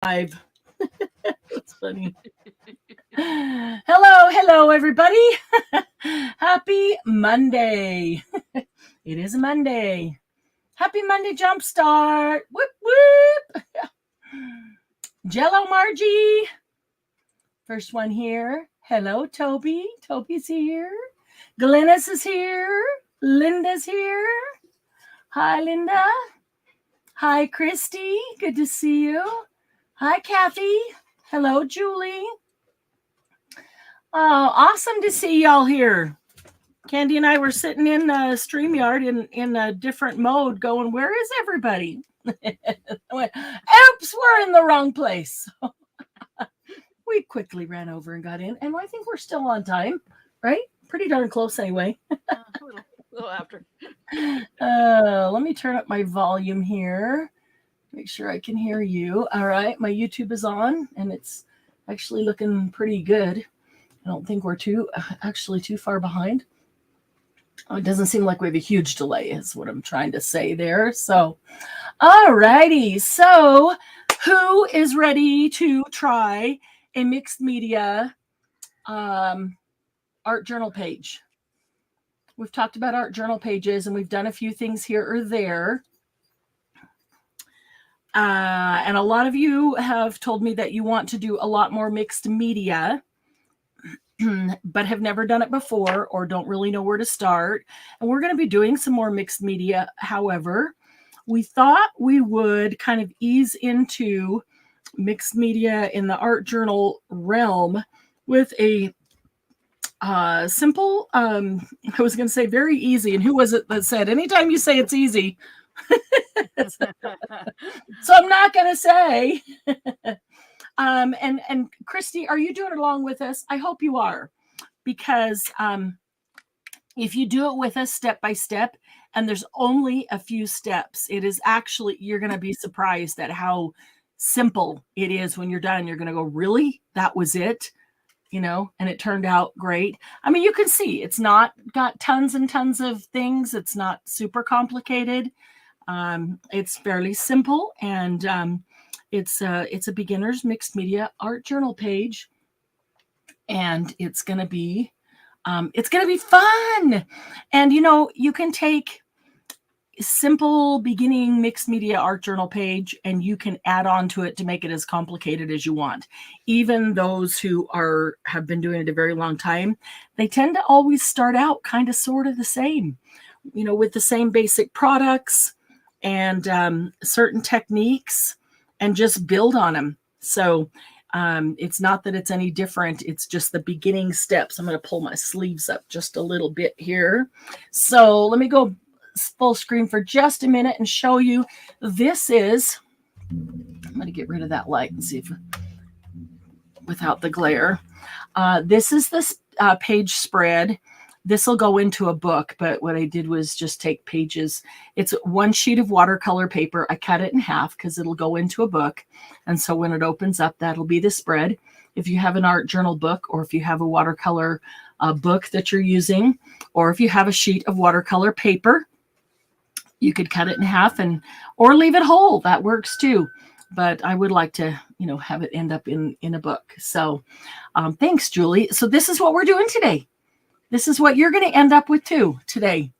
That's funny. Hello, everybody. Happy Monday. It is a Monday. Happy Monday Jumpstart. Whoop, whoop. Jello Margie. First one here. Hello, Toby. Toby's here. Glennis is here. Linda's here. Hi, Linda. Hi, Christy. Good to see you. Hi, Kathy. Hello, Julie. Oh, awesome to see y'all here. Candy and I were sitting in StreamYard in a different mode going, where is everybody? I went, oops, we're in the wrong place. We quickly ran over and got in, and I think we're still on time, right? Pretty darn close anyway. A little after. Let me turn up my volume here. Make sure I can hear you. All right, my YouTube is on, and it's actually looking pretty good. I don't think we're too far behind. It doesn't seem like we have a huge delay is what I'm trying to say there. So, all righty. So who is ready to try a mixed media art journal page? We've talked about art journal pages, and we've done a few things here or there. And a lot of you have told me that you want to do a lot more mixed media, but have never done it before or don't really know where to start. And we're going to be doing some more mixed media. However, we thought we would kind of ease into mixed media in the art journal realm with a simple, I was going to say very easy. And who was it that said, anytime you say it's easy? So I'm not going to say. And Christy, are you doing it along with us? I hope you are, because if you do it with us step by step, and there's only a few steps, it is actually, you're going to be surprised at how simple it is when you're done. You're going to go, really? That was it? You know, and it turned out great. I mean, you can see it's not got tons and tons of things. It's not super complicated. It's fairly simple, and it's a beginner's mixed media art journal page, and it's gonna be fun. And you know, you can take simple beginning mixed media art journal page and you can add on to it to make it as complicated as you want. Even those who have been doing it a very long time, they tend to always start out kind of sort of the same, you know, with the same basic products and certain techniques, and just build on them. So it's not that it's any different. It's just the beginning steps. I'm going to pull my sleeves up just a little bit here. So let me go full screen for just a minute and show you. This is, I'm going to get rid of that light and see if without the glare. This is this page spread. This will go into a book, but what I did was just take pages. It's one sheet of watercolor paper. I cut it in half because it'll go into a book. And so when it opens up, that'll be the spread. If you have an art journal book, or if you have a watercolor book that you're using, or if you have a sheet of watercolor paper, you could cut it in half or leave it whole. That works too. But I would like to, you know, have it end up in a book. So thanks, Julie. So this is what we're doing today. This is what you're going to end up with too today.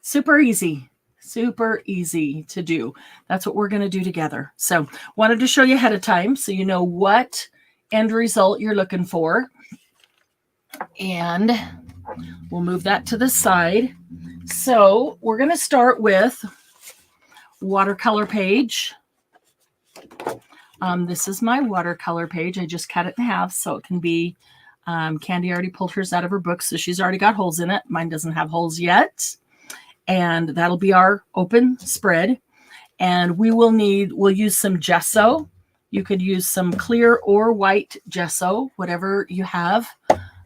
Super easy to do. That's what we're going to do together. So wanted to show you ahead of time so you know what end result you're looking for. And we'll move that to the side. So we're going to start with watercolor page. This is my watercolor page. I just cut it in half so it can be, Candy already pulled hers out of her book, so she's already got holes in it. Mine doesn't have holes yet. And that'll be our open spread. And we'll use some gesso. You could use some clear or white gesso, whatever you have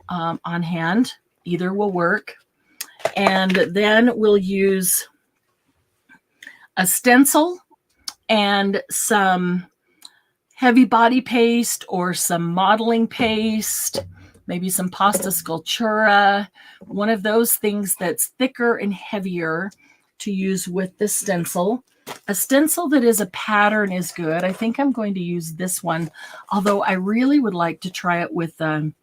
on hand. Either will work. And then we'll use a stencil and some heavy body paste or some modeling paste, maybe some pasta sculptura, one of those things that's thicker and heavier to use with the stencil. A stencil that is a pattern is good. I think I'm going to use this one, although I really would like to try it with the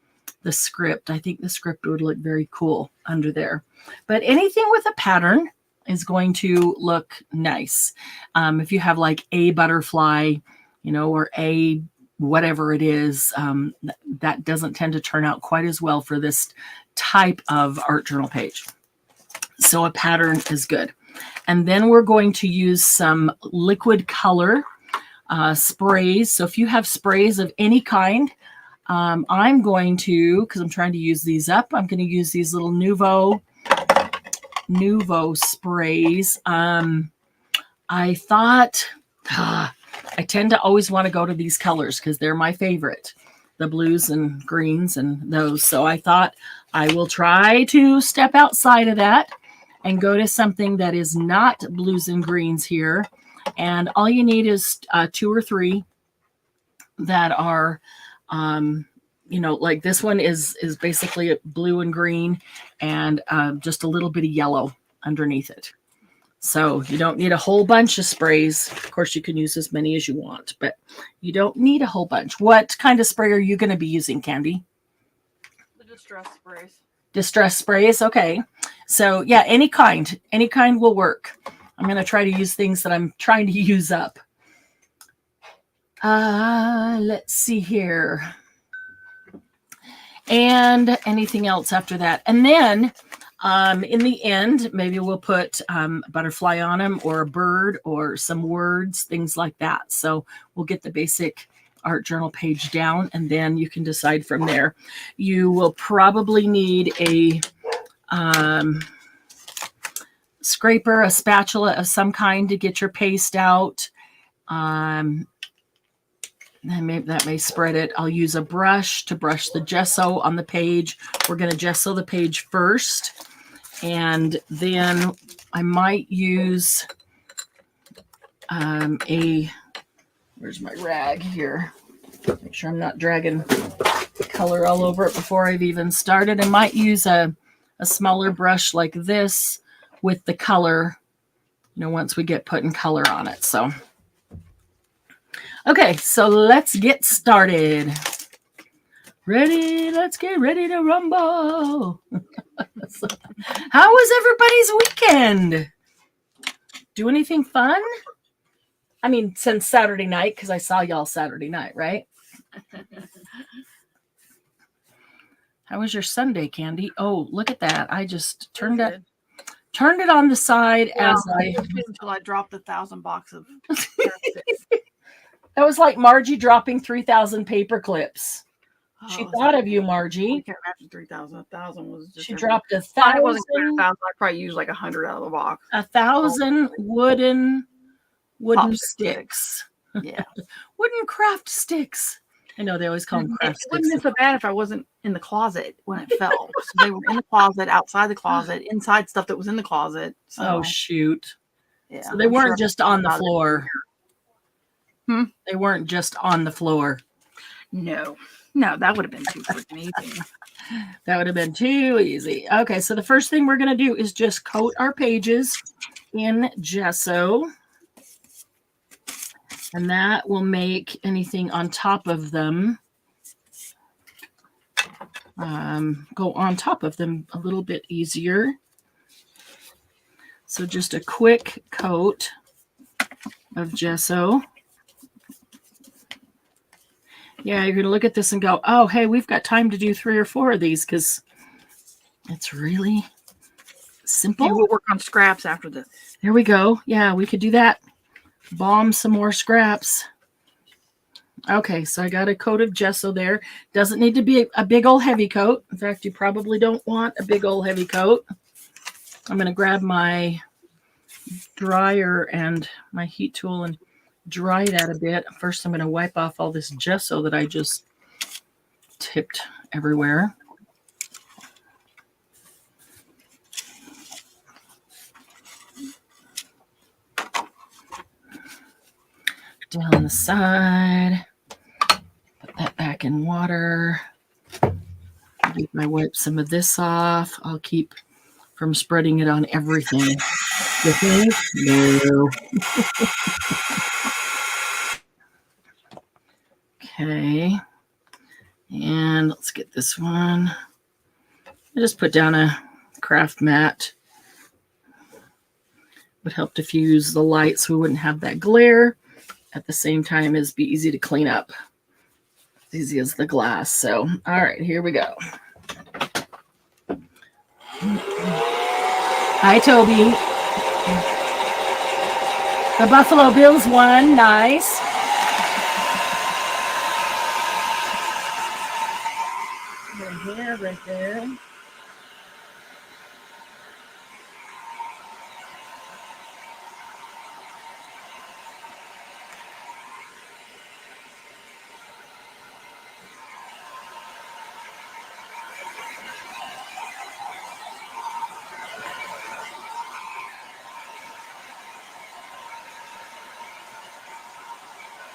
script. I think the script would look very cool under there. But anything with a pattern is going to look nice. If you have like a butterfly, you know, or a whatever it is, that doesn't tend to turn out quite as well for this type of art journal page. So a pattern is good. And then we're going to use some liquid color sprays. So if you have sprays of any kind, I'm going to, because I'm trying to use these up, I'm going to use these little Nuvo sprays. I thought, I tend to always want to go to these colors because they're my favorite, the blues and greens and those. So I thought I will try to step outside of that and go to something that is not blues and greens here. And all you need is 2 or 3 that are, you know, like this one is basically blue and green and just a little bit of yellow underneath it. So you don't need a whole bunch of sprays. Of course, you can use as many as you want, but you don't need a whole bunch. What kind of spray are you going to be using, Candy? The distress sprays. Distress sprays. Okay. So yeah, any kind will work. I'm going to try to use things that I'm trying to use up. Let's see here. And anything else after that. And then in the end, maybe we'll put a butterfly on them or a bird or some words, things like that. So we'll get the basic art journal page down and then you can decide from there. You will probably need a scraper, a spatula of some kind to get your paste out. That may spread it. I'll use a brush to brush the gesso on the page. We're going to gesso the page first. And then I might use where's my rag here? Make sure I'm not dragging color all over it before I've even started. I might use a smaller brush like this with the color, you know, once we get putting color on it. So, okay, so let's get started. Ready? Let's get ready to rumble. So, how was everybody's weekend? Do anything fun? I mean, since Saturday night, because I saw y'all Saturday night, right? How was your Sunday, Candy? Oh, look at that. I just turned it on the side as until I dropped 1,000 boxes of that was like Margie dropping 3,000 paper clips. She thought of you, Margie. I can't imagine 3,000. 1,000 was just. She dropped 1,000. It wasn't 1,000. I probably used like 100 out of the box. 1,000 wooden sticks. Yeah, wooden craft sticks. I know they always call them craft sticks. It wouldn't be so bad if I wasn't in the closet when it fell. So they were in the closet, outside the closet, inside stuff that was in the closet. So, oh shoot! Yeah, so they weren't just on the floor. They weren't just on the floor. No, that would have been too freaking easy. That would have been too easy. Okay, so the first thing we're going to do is just coat our pages in gesso. And that will make anything on top of them go on top of them a little bit easier. So just a quick coat of gesso. Yeah, you're going to look at this and go, oh, hey, we've got time to do 3 or 4 of these because it's really simple. Yeah, we'll work on scraps after this. There we go. Yeah, we could do that. Bomb some more scraps. Okay, so I got a coat of gesso there. Doesn't need to be a big old heavy coat. In fact, you probably don't want a big old heavy coat. I'm going to grab my dryer and my heat tool and dry that a bit. First, I'm going to wipe off all this gesso that I just tipped everywhere. Down the side. Put that back in water. I wipe some of this off. I'll keep from spreading it on everything. You think? No. Okay. And let's get this one. I just put down a craft mat. Would help diffuse the light so we wouldn't have that glare. At the same time as be easy to clean up. As easy as the glass. So, all right, here we go. Hi, Toby. The Buffalo Bills won. Nice. Right there.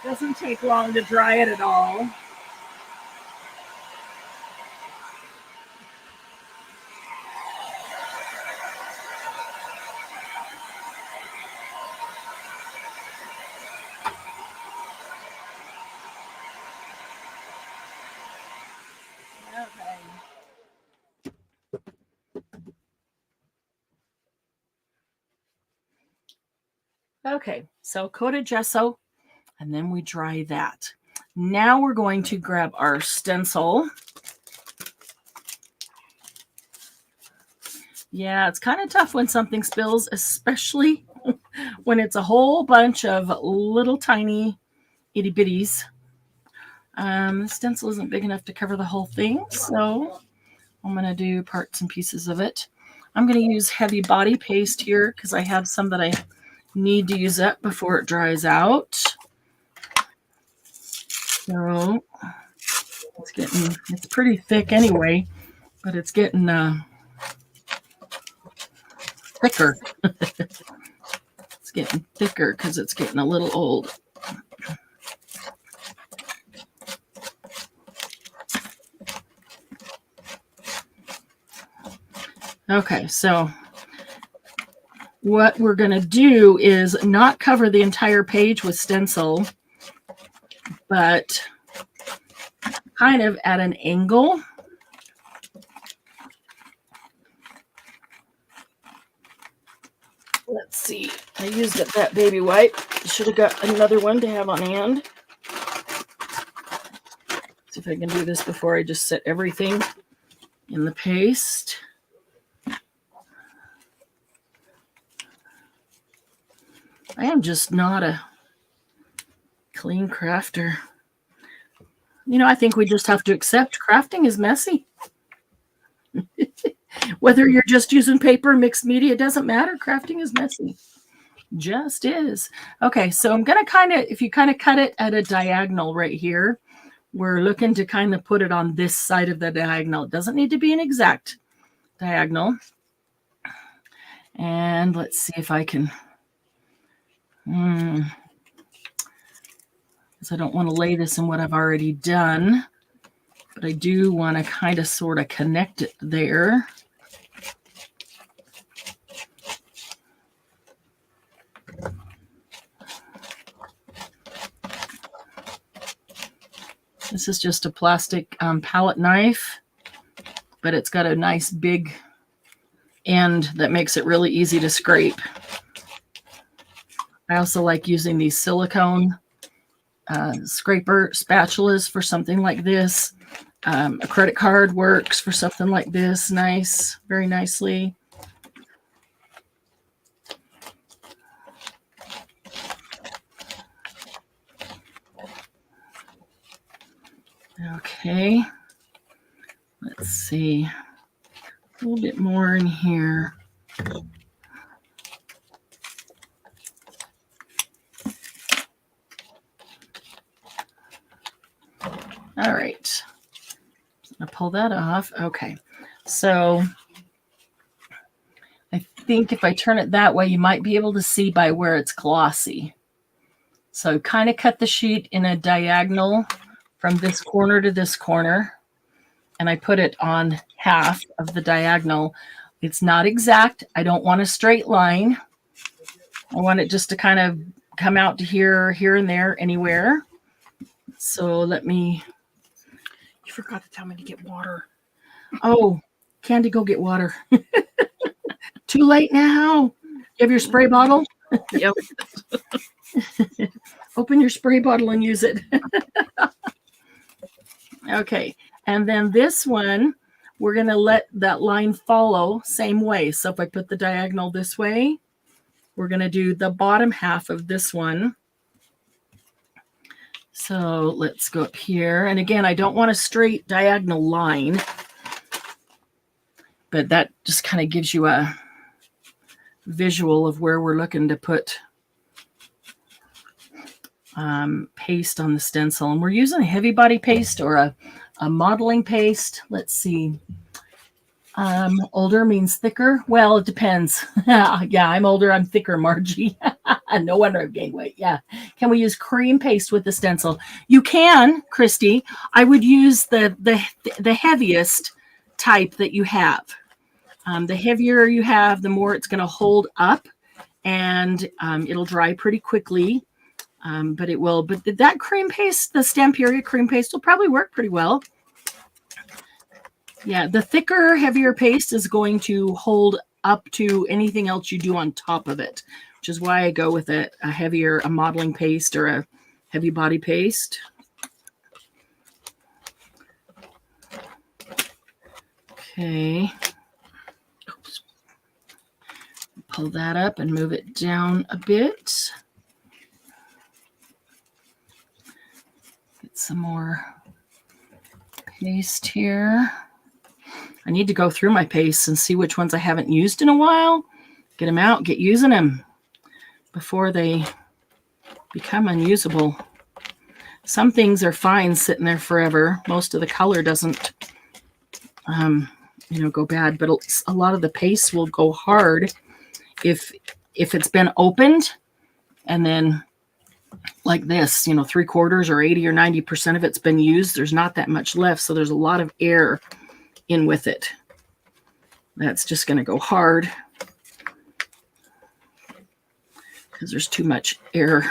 Doesn't take long to dry it at all. Okay, so coated gesso, and then we dry that. Now we're going to grab our stencil. Yeah, it's kind of tough when something spills, especially when it's a whole bunch of little tiny itty bitties. The stencil isn't big enough to cover the whole thing, so I'm going to do parts and pieces of it. I'm going to use heavy body paste here because I have some that I need to use up before it dries out. So it's pretty thick anyway, but it's getting thicker. It's getting thicker because it's getting a little old. Okay, so what we're going to do is not cover the entire page with stencil, but kind of at an angle. Let's see. I used up that baby wipe. Should have got another one to have on hand. See if I can do this before I just set everything in the paste. I am just not a clean crafter. You know, I think we just have to accept crafting is messy. Whether you're just using paper, mixed media, it doesn't matter. Crafting is messy. Just is. Okay, so I'm going to kind of, if you kind of cut it at a diagonal right here, we're looking to kind of put it on this side of the diagonal. It doesn't need to be an exact diagonal. And let's see if I can, because I don't want to lay this in what I've already done, but I do want to kind of sort of connect it there. This is just a plastic palette knife, but it's got a nice big end that makes it really easy to scrape. I also like using these silicone scraper spatulas for something like this. A credit card works for something like this. Nice, very nicely. Okay, let's see, a little bit more in here. All right, I'll pull that off. Okay, so I think if I turn it that way, you might be able to see by where it's glossy. So kind of cut the sheet in a diagonal from this corner to this corner, and I put it on half of the diagonal. It's not exact. I don't want a straight line. I want it just to kind of come out to here, here and there, anywhere. So let me. You forgot to tell me to get water. Oh, Candy, go get water. Too late now. You have your spray bottle? Yep. Open your spray bottle and use it. Okay. And then this one, we're going to let that line follow same way. So if I put the diagonal this way, we're going to do the bottom half of this one. So let's go up here. And again, I don't want a straight diagonal line, but that just kind of gives you a visual of where we're looking to put paste on the stencil. And we're using a heavy body paste or a modeling paste. Let's see. Older means thicker. Well, it depends. Yeah, I'm older. I'm thicker, Margie. No wonder I've gained weight. Yeah. Can we use cream paste with the stencil? You can, Christy. I would use the heaviest type that you have. The heavier you have, the more it's going to hold up, and it'll dry pretty quickly. But it will. But that cream paste, the Stamperia cream paste, will probably work pretty well. Yeah, the thicker, heavier paste is going to hold up to anything else you do on top of it, which is why I go with a heavier, a modeling paste or a heavy body paste. Okay. Oops. Pull that up and move it down a bit. Get some more paste here. I need to go through my pastes and see which ones I haven't used in a while. Get them out, get using them before they become unusable. Some things are fine sitting there forever. Most of the color doesn't, go bad, but a lot of the paste will go hard if it's been opened, and then like this, 3/4 or 80 or 90% of it's been used. There's not that much left, so there's a lot of air in with it. That's just going to go hard because there's too much air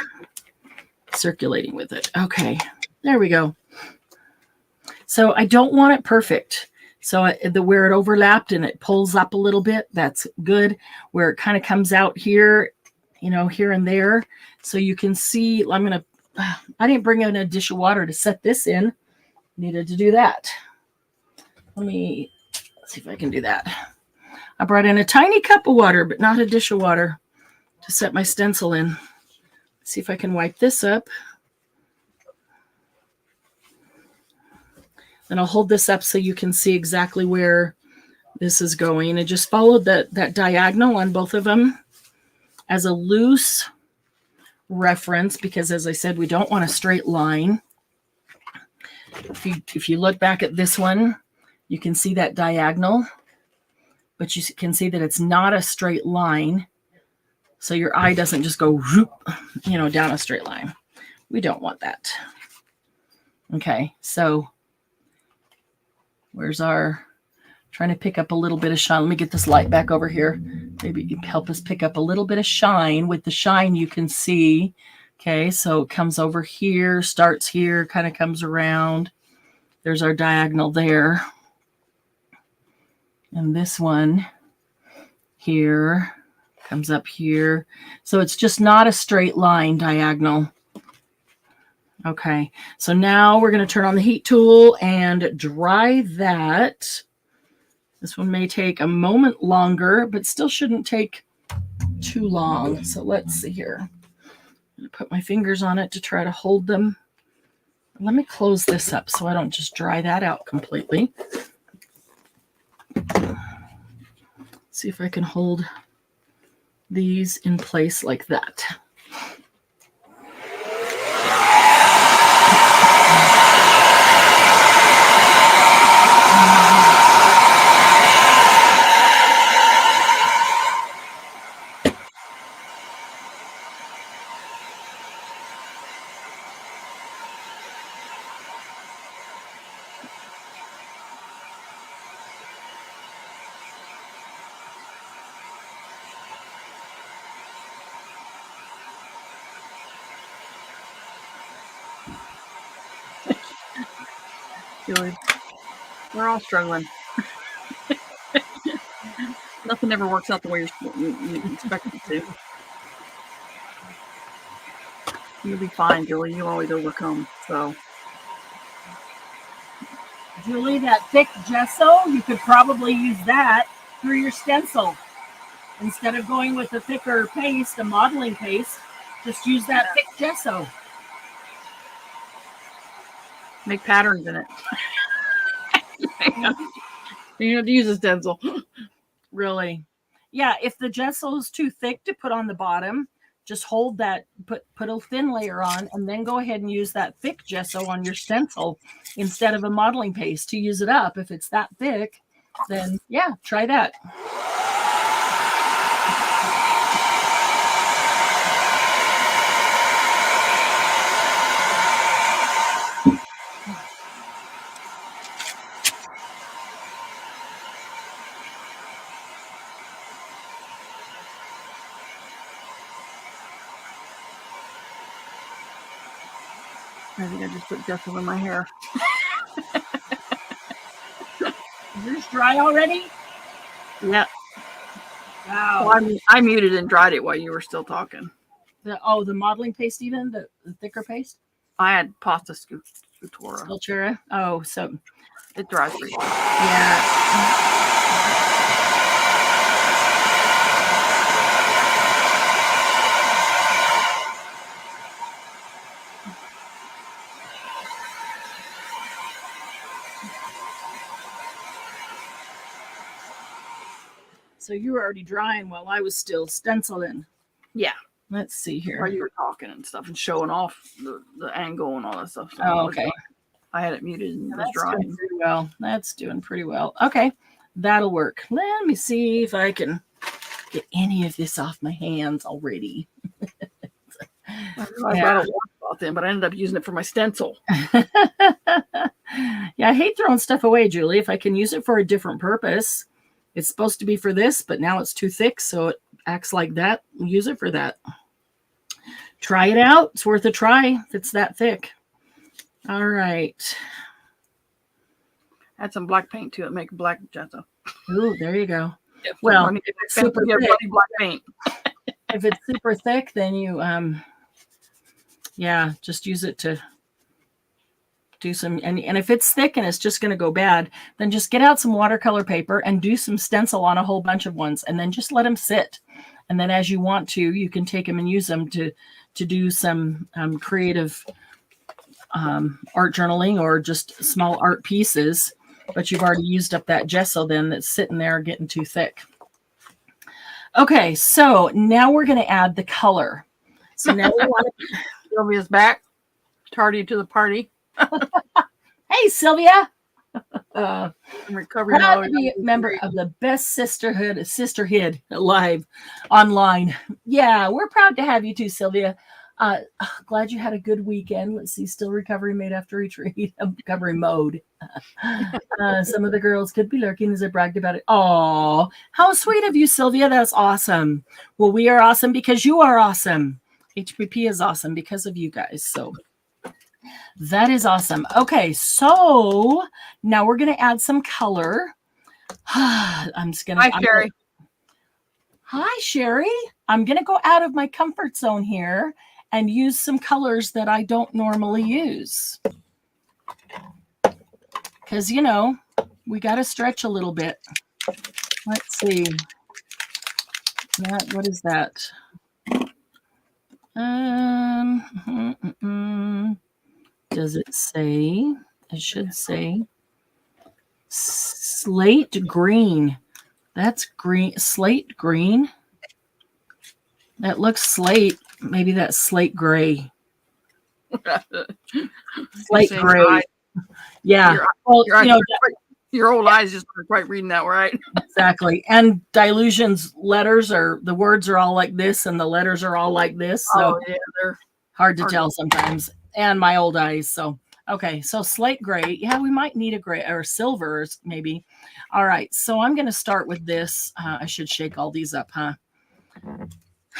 circulating with it. Okay, there we go. So I don't want it perfect. So where it overlapped and it pulls up a little bit, that's good. Where it kind of comes out here, here and there. So you can see, I didn't bring in a dish of water to set this in. Needed to do that. Let me see if I can do that. I brought in a tiny cup of water, but not a dish of water to set my stencil in. See if I can wipe this up. Then I'll hold this up so you can see exactly where this is going. I just followed that diagonal on both of them as a loose reference because, as I said, we don't want a straight line. If you look back at this one, you can see that diagonal, but you can see that it's not a straight line. So your eye doesn't just go, down a straight line. We don't want that. Okay, so where's our, trying to pick up a little bit of shine. Let me get this light back over here. Maybe you can help us pick up a little bit of shine. With the shine, you can see, okay, so it comes over here, starts here, kind of comes around. There's our diagonal there. And this one here comes up here. So it's just not a straight line diagonal. Okay, so now we're going to turn on the heat tool and dry that. This one may take a moment longer, but still shouldn't take too long. So let's see here. I'm going to put my fingers on it to try to hold them. Let me close this up so I don't just dry that out completely. See if I can hold these in place like that. Julie, we're all struggling. Nothing ever works out the way you expect it to. You'll be fine, Julie. You always overcome. So, Julie, that thick gesso, you could probably use that through your stencil. Instead of going with a thicker paste, a modeling paste, just use that thick gesso. make patterns in it. You have to use a stencil. Really? Yeah, if the gesso is too thick to put on the bottom, just hold that, put a thin layer on, and then go ahead and use that thick gesso on your stencil instead of a modeling paste to use it up. If it's that thick, then yeah, try that. I think I just put gesso in my hair. Is yours dry already? Yeah. Wow. Well, I muted and dried it while you were still talking. The modeling paste, even the thicker paste. I had pasta scultura. Sculptura. Oh, so It dries pretty well. yeah. So you were already drying while I was still stenciling. Yeah. Let's see here. While you were talking and stuff and showing off the angle and all that stuff. So Oh, okay. I had it muted and was That's drying. doing pretty well. That's doing pretty well. Okay, that'll work. Let me see if I can get any of this off my hands already. I brought a washcloth in, but I ended up using it for my stencil. Yeah, I hate throwing stuff away, Julie. If I can use it for a different purpose, it's supposed to be for this, but now it's too thick, so it acts like that. Use it for that. Try it out. It's worth a try if it's that thick. All right. Add some black paint to it, make black gesso. Ooh, there you go. Yeah, Well, if it's super thick. black paint. If it's super thick, then you yeah, just use it to do some, and if it's thick and it's just going to go bad, then just get out some watercolor paper and do some stencil on a whole bunch of ones, and then just let them sit. And then as you want to, you can take them and use them to do some creative art journaling or just small art pieces, but you've already used up that gesso then that's sitting there getting too thick. Okay, so now we're going to add the color. So now we want to... Sylvia's back. Tardy to the party. Hey, Sylvia. Recovery Proud mode. to be a member of the best sisterhood live online. Yeah, we're proud to have you too, Sylvia. Glad you had a good weekend. Let's see, still recovery made after retreat. Recovery mode. Some of the girls could be lurking as I bragged about it. Oh, how sweet of you, Sylvia. That's awesome. Well, we are awesome because you are awesome. HPP is awesome because of you guys. So that is awesome. Okay, so now we're going to add some color. I'm just going to... Hi, Sherry. Hi, Sherry. I'm going to go out of my comfort zone here and use some colors that I don't normally use. Because, you know, we got to stretch a little bit. Let's see. What is that? Does it say? It should say slate green. That's green. Slate green. That looks slate. Maybe that's slate gray. Slate gray. Yeah. Well, you know, your old eyes just aren't quite reading that right. Exactly. And Dilution's letters are, the words are all like this and the letters are all like this. So yeah, they're hard to tell sometimes. And my old eyes. So, okay. So slate gray. Yeah, we might need a gray or silver maybe. All right. So I'm going to start with this. I should shake all these up, huh?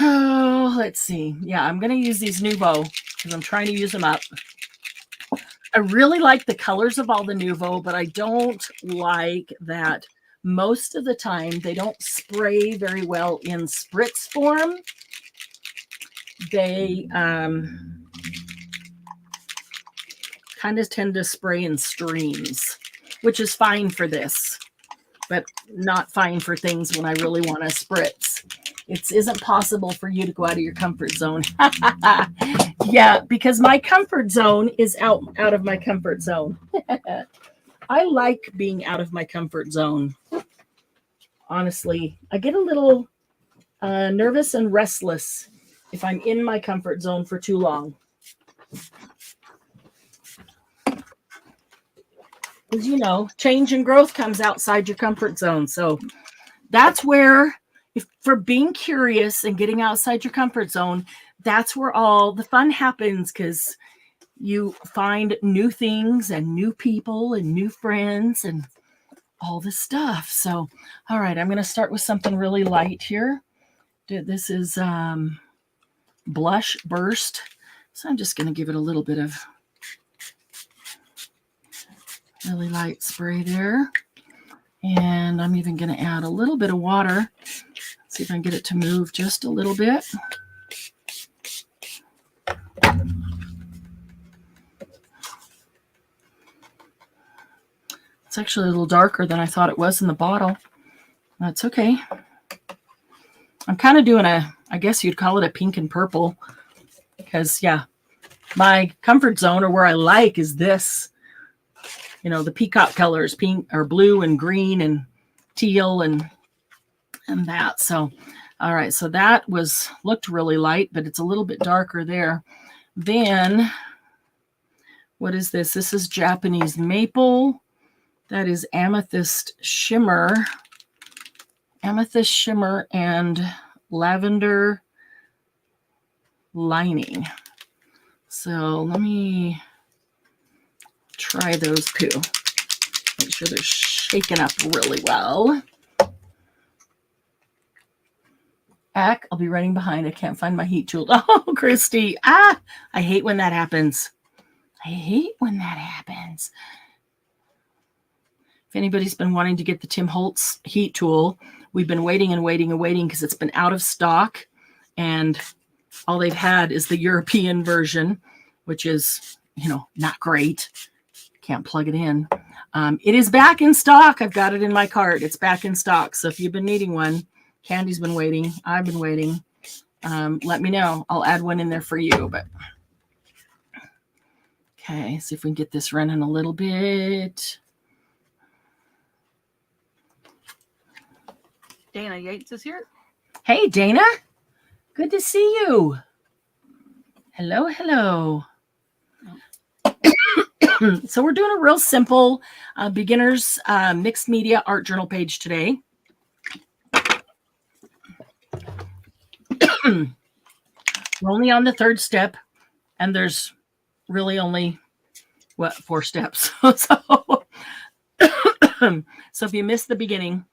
Oh, let's see. Yeah, I'm going to use these Nouveau because I'm trying to use them up. I really like the colors of all the Nuvo, but I don't like that most of the time they don't spray very well in spritz form. They kind of tend to spray in streams, which is fine for this, but not fine for things when I really want to spritz. It isn't possible for you to go out of your comfort zone. Yeah, because my comfort zone is out of my comfort zone. I like being out of my comfort zone. Honestly, I get a little nervous and restless if I'm in my comfort zone for too long. Because, you know, change and growth comes outside your comfort zone. So that's where, if for being curious and getting outside your comfort zone, that's where all the fun happens, because you find new things and new people and new friends and all this stuff. So, all right, I'm going to start with something really light here. This is Blush Burst. So I'm just going to give it a little bit of really light spray there. And I'm even going to add a little bit of water. See if I can get it to move just a little bit. It's actually a little darker than I thought it was in the bottle. That's okay. I'm kind of doing I guess you'd call it a pink and purple, because, yeah, my comfort zone, or where I like, is this, you know, the peacock colors, pink or blue and green and teal and that. So, all right, so that looked really light, but it's a little bit darker there. Then, what is this? This is Japanese maple. That is amethyst shimmer and lavender lining. So let me try those two. Make sure they're shaken up really well. I'll be running behind. I can't find my heat tool. Oh, Christy. I hate when that happens. If anybody's been wanting to get the Tim Holtz heat tool, we've been waiting because it's been out of stock, and all they've had is the European version, which is, you know, not great. Can't plug it in. It is back in stock. I've got it in my cart. It's back in stock. So if you've been needing one, Candy's been waiting. I've been waiting. Let me know. I'll add one in there for you. But okay, see if we can get this running a little bit. Dana Yates is here. Hey, Dana. Good to see you. Hello, hello. So we're doing a real simple beginner's mixed media art journal page today. We're only on the third step, and there's really only, 4 steps. So if you missed the beginning,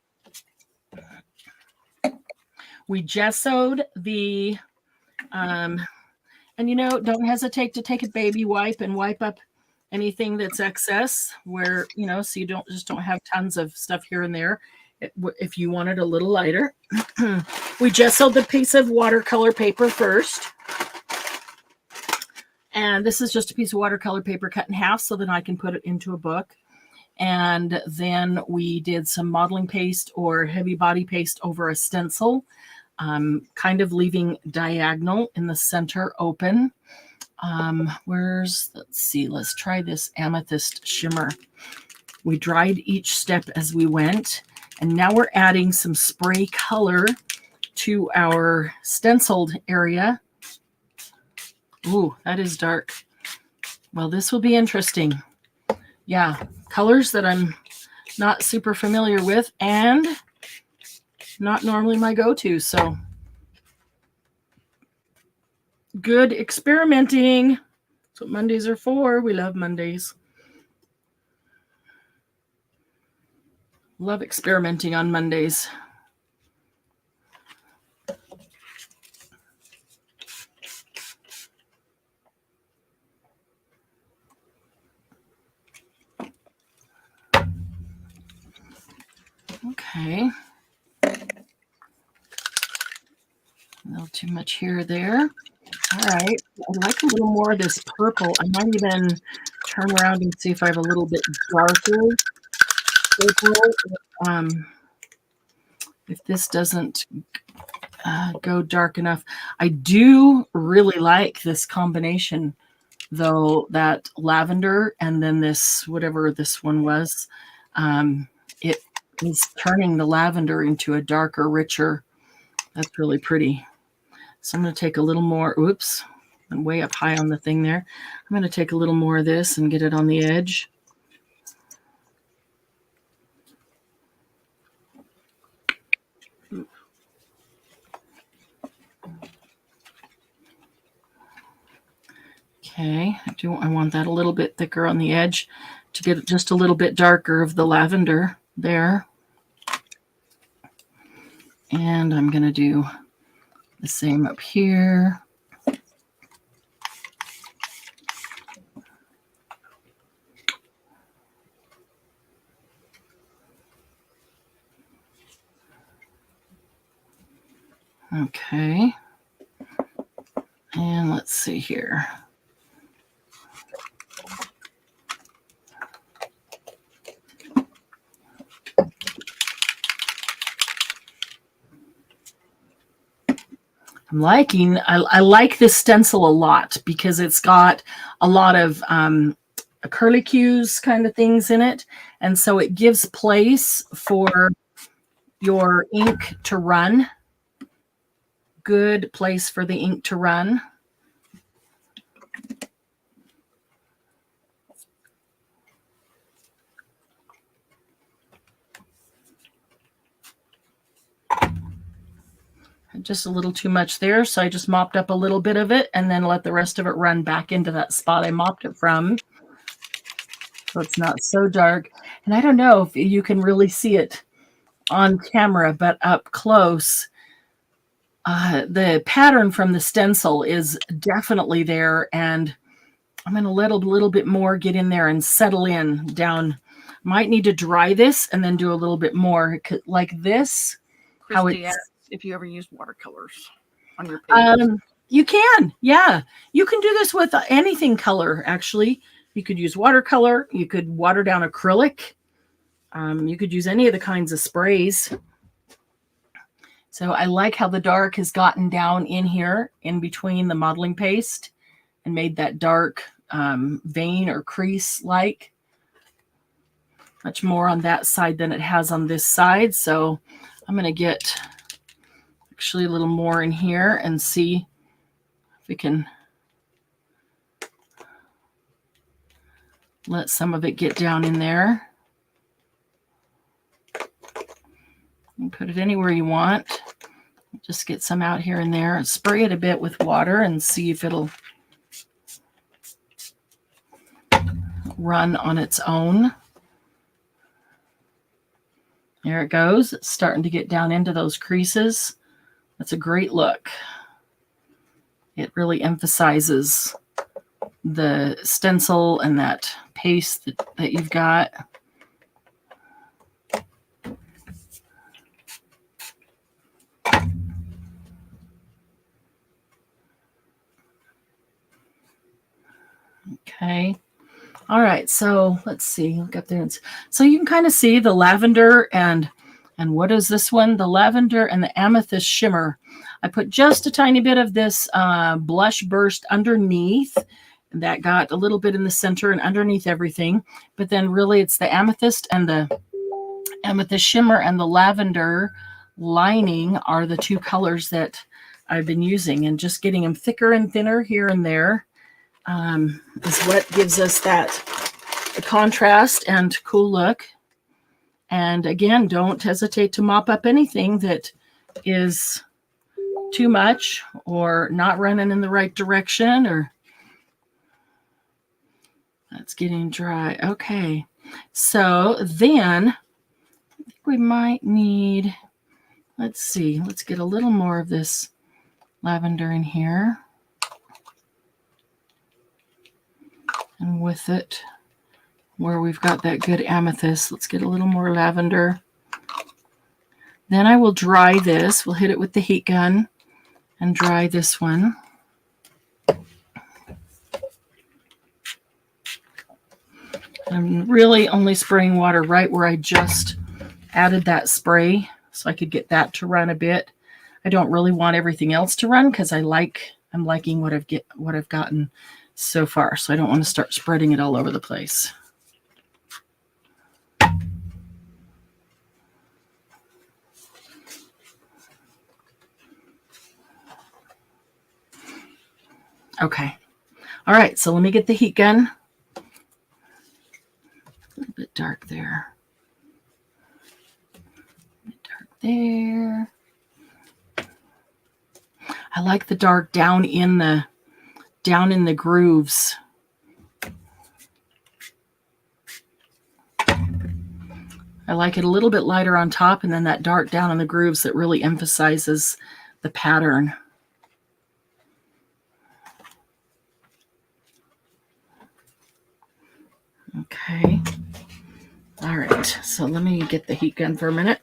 we gessoed the, and you know, don't hesitate to take a baby wipe and wipe up anything that's excess, where, you know, so you don't have tons of stuff here and there. If you want it a little lighter, we gessoed the piece of watercolor paper first. And this is just a piece of watercolor paper cut in half so that I can put it into a book. And then we did some modeling paste or heavy body paste over a stencil, kind of leaving diagonal in the center open. Let's see, let's try this amethyst shimmer. We dried each step as we went, and now we're adding some spray color to our stenciled area. Ooh, that is dark. Well, this will be interesting. Yeah, colors that I'm not super familiar with and not normally my go-to. So good experimenting. That's what Mondays are for. We love Mondays. Love experimenting on Mondays. Okay. A little too much here or there. All right. I'd like a little more of this purple. I might even turn around and see if I have a little bit darker purple. If this doesn't go dark enough. I do really like this combination, though, that lavender and then this, whatever this one was. It is turning the lavender into a darker, richer. That's really pretty. So I'm going to take a little more. Oops, I'm way up high on the thing there. I'm going to take a little more of this and get it on the edge. Okay, I want that a little bit thicker on the edge to get just a little bit darker of the lavender there. And I'm going to do the same up here. Okay. And let's see here. I like this stencil a lot because it's got a lot of curlicues kind of things in it. And so it gives place for your ink to run. Good place for the ink to run. Just a little too much there, so I just mopped up a little bit of it and then let the rest of it run back into that spot I mopped it from, so it's not so dark. And I don't know if you can really see it on camera, but up close, the pattern from the stencil is definitely there, and I'm going to let a little bit more get in there and settle in down. Might need to dry this and then do a little bit more like this. Christy, how it's if you ever use watercolors on your pages. You can, yeah. You can do this with anything color, actually. You could use watercolor. You could water down acrylic. You could use any of the kinds of sprays. So I like how the dark has gotten down in here in between the modeling paste and made that dark vein or crease like. Much more on that side than it has on this side. So I'm going to get actually a little more in here and see if we can let some of it get down in there. You can put it anywhere you want. Just get some out here and there and spray it a bit with water and see if it'll run on its own. There it goes. It's starting to get down into those creases. That's a great look. It really emphasizes the stencil and that paste that you've got. Okay. All right. So let's see. Look up there. So you can kind of see the lavender and what is this one? The lavender and the amethyst shimmer. I put just a tiny bit of this blush burst underneath. That got a little bit in the center and underneath everything. But then really it's the amethyst and the amethyst shimmer and the lavender lining are the two colors that I've been using. And just getting them thicker and thinner here and there is what gives us that contrast and cool look. And again, don't hesitate to mop up anything that is too much or not running in the right direction, or that's getting dry. Okay. So then I think we might need, let's see, let's get a little more of this lavender in here. And with it, where we've got that good amethyst, let's get a little more lavender Then I will dry this. We'll hit it with the heat gun and dry this one. I'm really only spraying water right where I just added that spray so I could get that to run a bit. I don't really want everything else to run because I'm liking what I've gotten so far. So I don't want to start spreading it all over the place. Okay. All right. So let me get the heat gun. A little bit dark there. A bit dark there. I like the dark down in the grooves. I like it a little bit lighter on top and then that dark down in the grooves that really emphasizes the pattern. Okay. All right. So let me get the heat gun for a minute.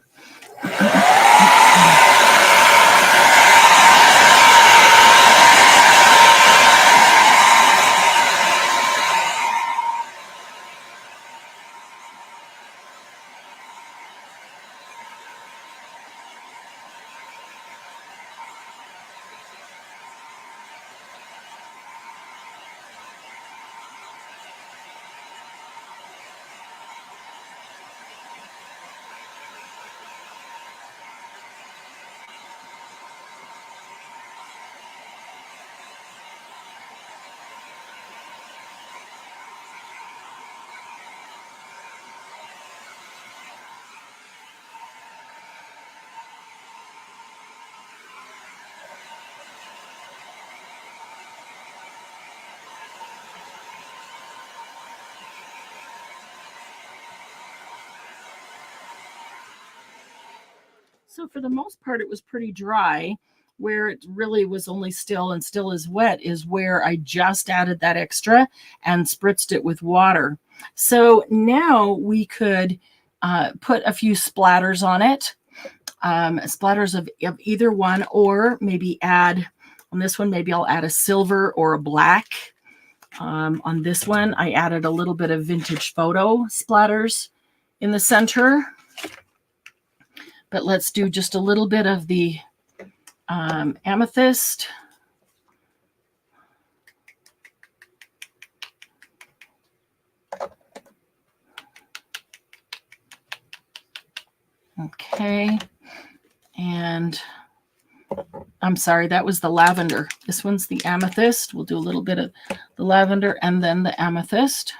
So for the most part, it was pretty dry. Where it really was only still and still is wet is where I just added that extra and spritzed it with water. So now we could put a few splatters on it, splatters of either one, or maybe add, on this one, maybe I'll add a silver or a black. On this one, I added a little bit of vintage photo splatters in the center. But let's do just a little bit of the amethyst. Okay. And I'm sorry, that was the lavender. This one's the amethyst. We'll do a little bit of the lavender and then the amethyst.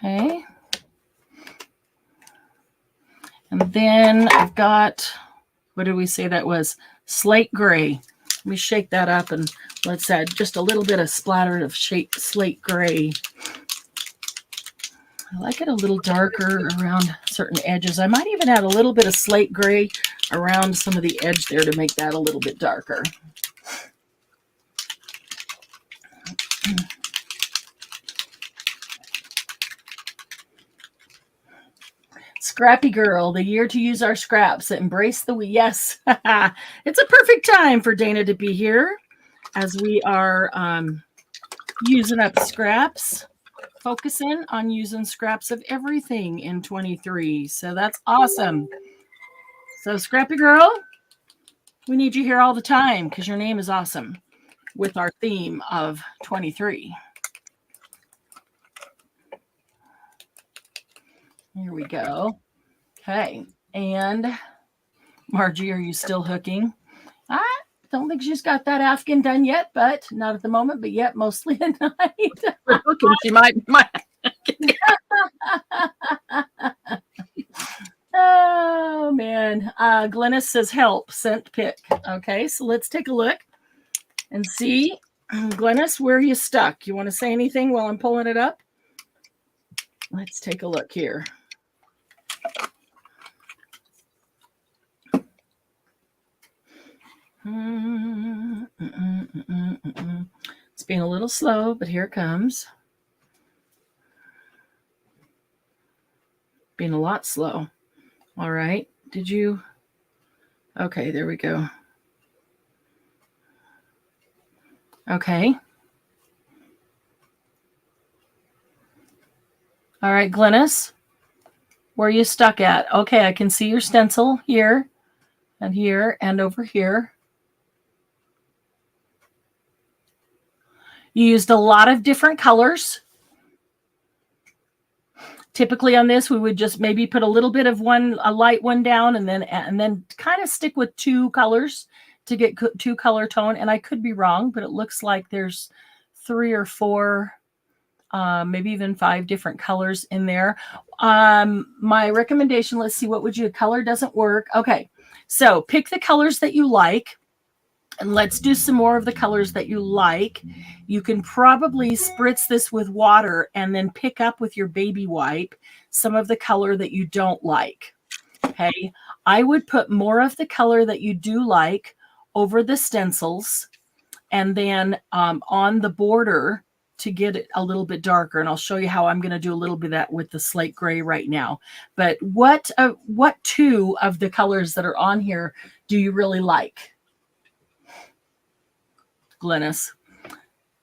Okay. And then I've got, what did we say that was? Slate gray. Let me shake that up and let's add just a little bit of splatter of slate gray. I like it a little darker around certain edges. I might even add a little bit of slate gray around some of the edge there to make that a little bit darker. Scrappy girl, the year to use our scraps. Embrace the yes. It's a perfect time for Dana to be here as we are using up scraps, focusing on using scraps of everything in 23. So that's awesome. So Scrappy girl, we need you here all the time because your name is awesome with our theme of 23. Here we go. Okay. And Margie, are you still hooking? I don't think she's got that Afghan done yet, but not at the moment, but yet mostly at night. Hooking, she might. Oh, man. Glennis says help, sent pick. Okay, so let's take a look and see. Glennis, where are you stuck? You want to say anything while I'm pulling it up? Let's take a look here. being a little slow, but here it comes. Being a lot slow. All right. Did you? Okay, there we go. Okay. All right, Glynis, where are you stuck at? Okay, I can see your stencil here and over here. You used a lot of different colors. Typically on this, we would just maybe put a little bit of a light one down and then kind of stick with 2 colors to get 2 color tone. And I could be wrong, but it looks like there's 3 or 4, maybe even 5 different colors in there. My recommendation, let's see, what would you, color doesn't work. Okay, so pick the colors that you like. And let's do some more of the colors that you like. You can probably spritz this with water and then pick up with your baby wipe some of the color that you don't like. Okay, I would put more of the color that you do like over the stencils and then on the border to get it a little bit darker. And I'll show you how I'm going to do a little bit of that with the slate gray right now. But what 2 of the colors that are on here do you really like? Glynis,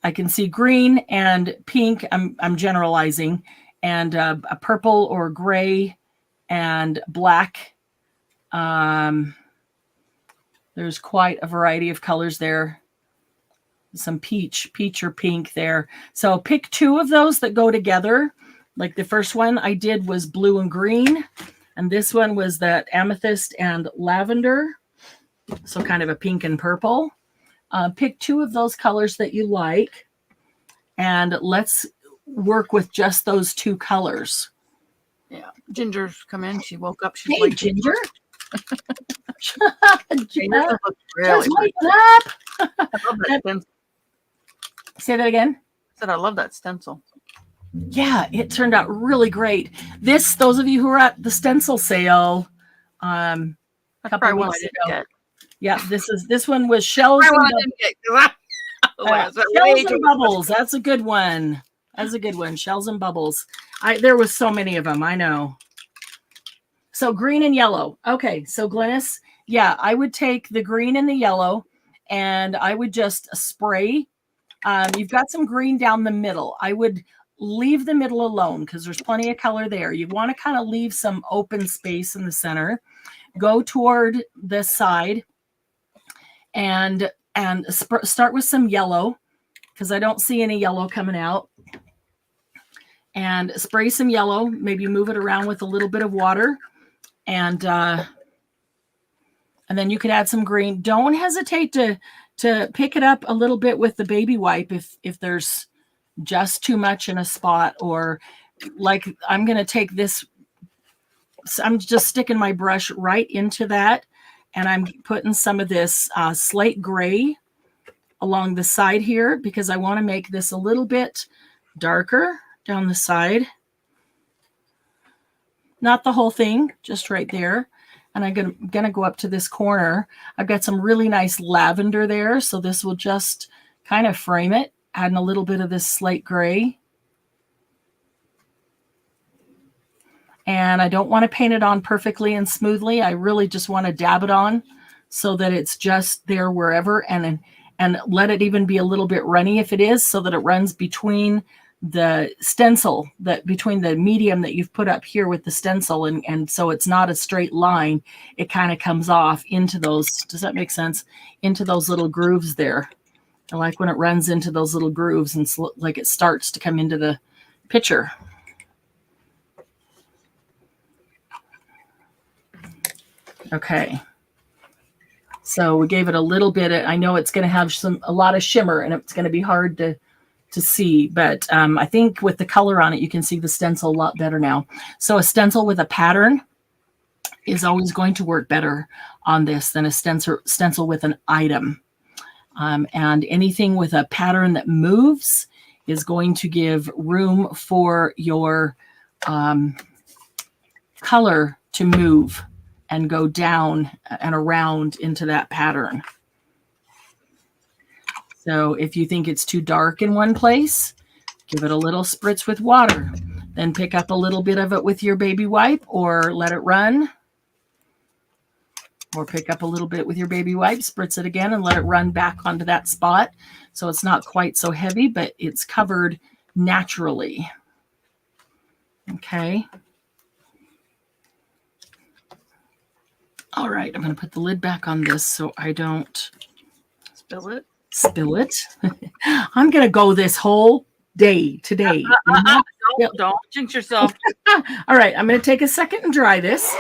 I can see green and pink. I'm generalizing, and a purple or gray and black. There's quite a variety of colors there. Some peach or pink there. So pick 2 of those that go together. Like the first one I did was blue and green, and this one was that amethyst and lavender. So kind of a pink and purple. Pick 2 of those colors that you like, and let's work with just those 2 colors. Yeah, Ginger's come in. She woke up. She's Hey, late. Ginger. Ginger looks really Just wake pretty. up. I love that stencil. Say that again. I said I love that stencil. Yeah, it turned out really great. Those of you who are at the stencil sale, a couple of weeks ago. Yeah, this one was shells and bubbles. Shells and bubbles. That's a good one. Shells and bubbles. There was so many of them. I know. So green and yellow. Okay, so Glynis, yeah, I would take the green and the yellow, and I would just spray. You've got some green down the middle. I would leave the middle alone because there's plenty of color there. You want to kind of leave some open space in the center. Go toward the side and start with some yellow because I don't see any yellow coming out. And spray some yellow, maybe move it around with a little bit of water. And then you could add some green. Don't hesitate to pick it up a little bit with the baby wipe if there's just too much in a spot, or like I'm going to take this. I'm just sticking my brush right into that, and I'm putting some of this slate gray along the side here because I want to make this a little bit darker down the side. Not the whole thing, just right there. And I'm gonna go up to this corner. I've got some really nice lavender there, so this will just kind of frame it, adding a little bit of this slate gray. And I don't want to paint it on perfectly and smoothly. I really just want to dab it on so that it's just there wherever, and let it even be a little bit runny if it is, so that it runs between the stencil, between the medium that you've put up here with the stencil, and so it's not a straight line. It kind of comes off into those, does that make sense? Into those little grooves there. I like when it runs into those little grooves and like it starts to come into the picture. Okay. So we gave it a little bit. I know it's going to have a lot of shimmer, and it's going to be hard to see, but I think with the color on it, you can see the stencil a lot better now. So a stencil with a pattern is always going to work better on this than a stencil with an item. And anything with a pattern that moves is going to give room for your color to move and go down and around into that pattern. So if you think it's too dark in one place, give it a little spritz with water. Then pick up a little bit of it with your baby wipe or let it run. Or pick up a little bit with your baby wipe, spritz it again, and let it run back onto that spot. So it's not quite so heavy, but it's covered naturally. Okay. All right, I'm going to put the lid back on this so I don't Spill it. I'm going to go this whole day today. Don't jinx yourself. All right, I'm going to take a second and dry this.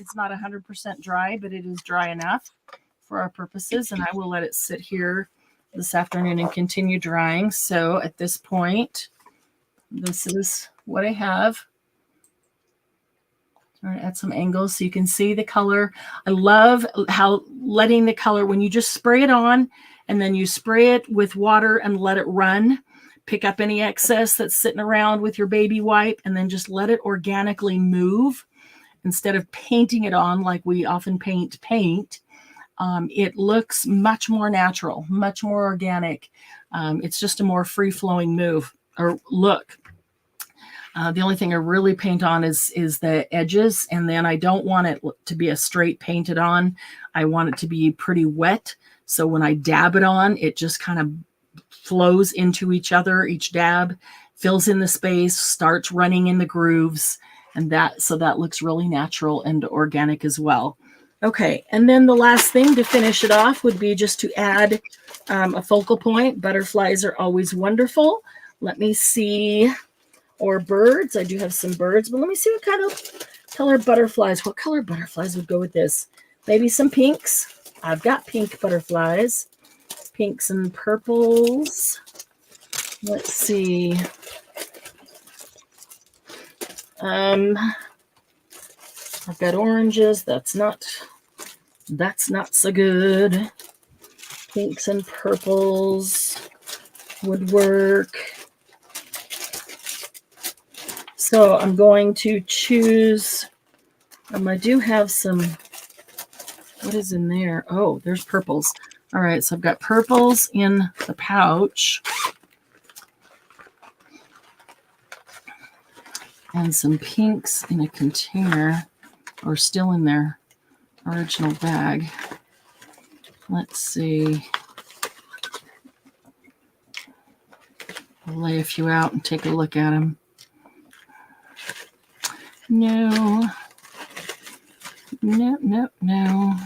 It's not 100% dry, but it is dry enough for our purposes, and I will let it sit here this afternoon and continue drying. So at this point, this is what I have. I'm going to add some angles so you can see the color. I love how letting the color, when you just spray it on and then you spray it with water and let it run, pick up any excess that's sitting around with your baby wipe, and then just let it organically move. Instead of painting it on like we often paint, it looks much more natural, much more organic. It's just a more free-flowing move or look. The only thing I really paint on is the edges, and then I don't want it to be a straight painted on. I want it to be pretty wet, so when I dab it on, it just kind of flows into each other. Each dab fills in the space, starts running in the grooves, and so that looks really natural and organic as well. Okay, and then the last thing to finish it off would be just to add a focal point. Butterflies are always wonderful. Let me see, or birds. I do have some birds, but let me see what kind of color butterflies. What color butterflies would go with this? Maybe some pinks. I've got pink butterflies, pinks and purples. Let's see. I've got oranges. That's not so good. Pinks and purples would work. So I'm going to choose, I do have some, what is in there? Oh, there's purples. All right, so I've got purples in the pouch. And some pinks in a container, or still in their original bag. Let's see. I'll lay a few out and take a look at them. No. No. No.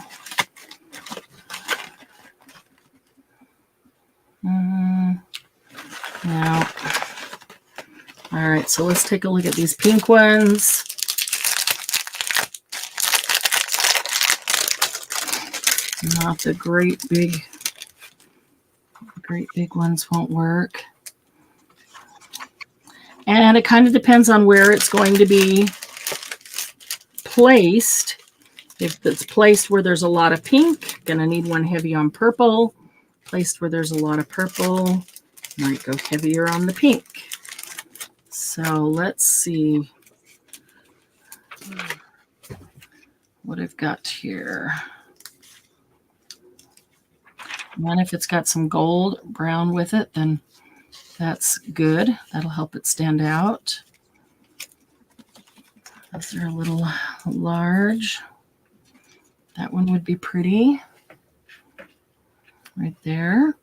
All right, so let's take a look at these pink ones. Not the great big ones won't work. And it kind of depends on where it's going to be placed. If it's placed where there's a lot of pink, gonna need one heavy on purple. Placed where there's a lot of purple, might go heavier on the pink. So let's see what I've got here. And then if it's got some gold brown with it, then that's good. That'll help it stand out. Those are a little large. That one would be pretty right there.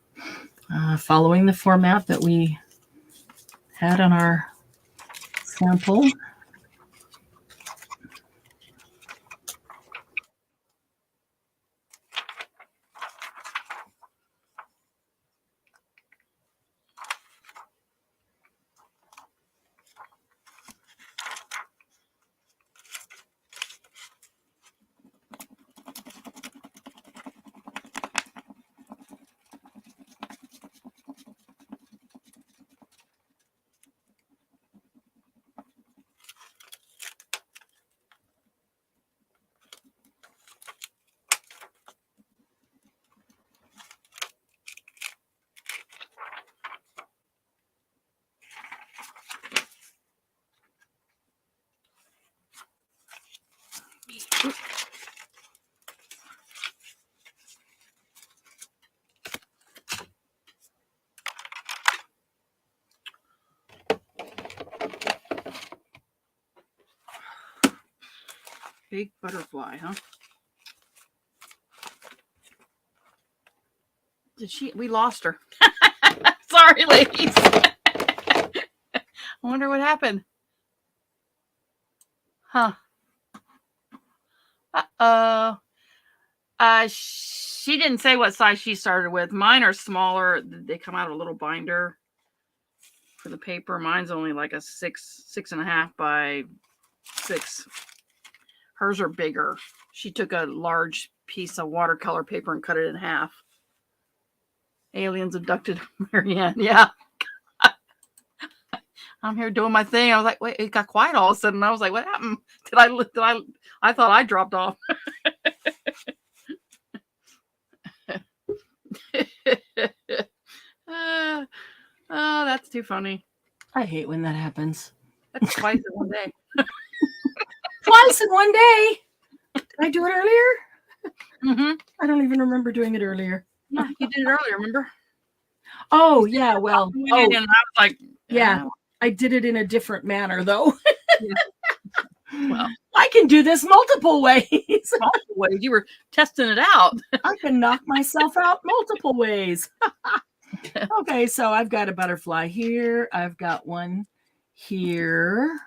Following the format that we had on our sample. Fake butterfly, huh? We lost her. Sorry, ladies. I wonder what happened. Huh. She didn't say what size she started with. Mine are smaller. They come out of a little binder for the paper. Mine's only like a 6.5 by 6. Hers are bigger. She took a large piece of watercolor paper and cut it in half. Aliens abducted Marianne. Yeah. I'm here doing my thing. I was like, wait, it got quiet all of a sudden. I was like, what happened? I thought I dropped off. Oh, that's too funny. I hate when that happens. That's twice in one day. Twice in one day. Did I do it earlier? Mm-hmm. I don't even remember doing it earlier. Yeah, you did it earlier, remember? Oh, yeah. Well, and I was like, yeah, I did it in a different manner, though. Yeah. Well, I can do this multiple ways. Multiple ways. You were testing it out. I can knock myself out multiple ways. Okay, so I've got a butterfly here. I've got one here.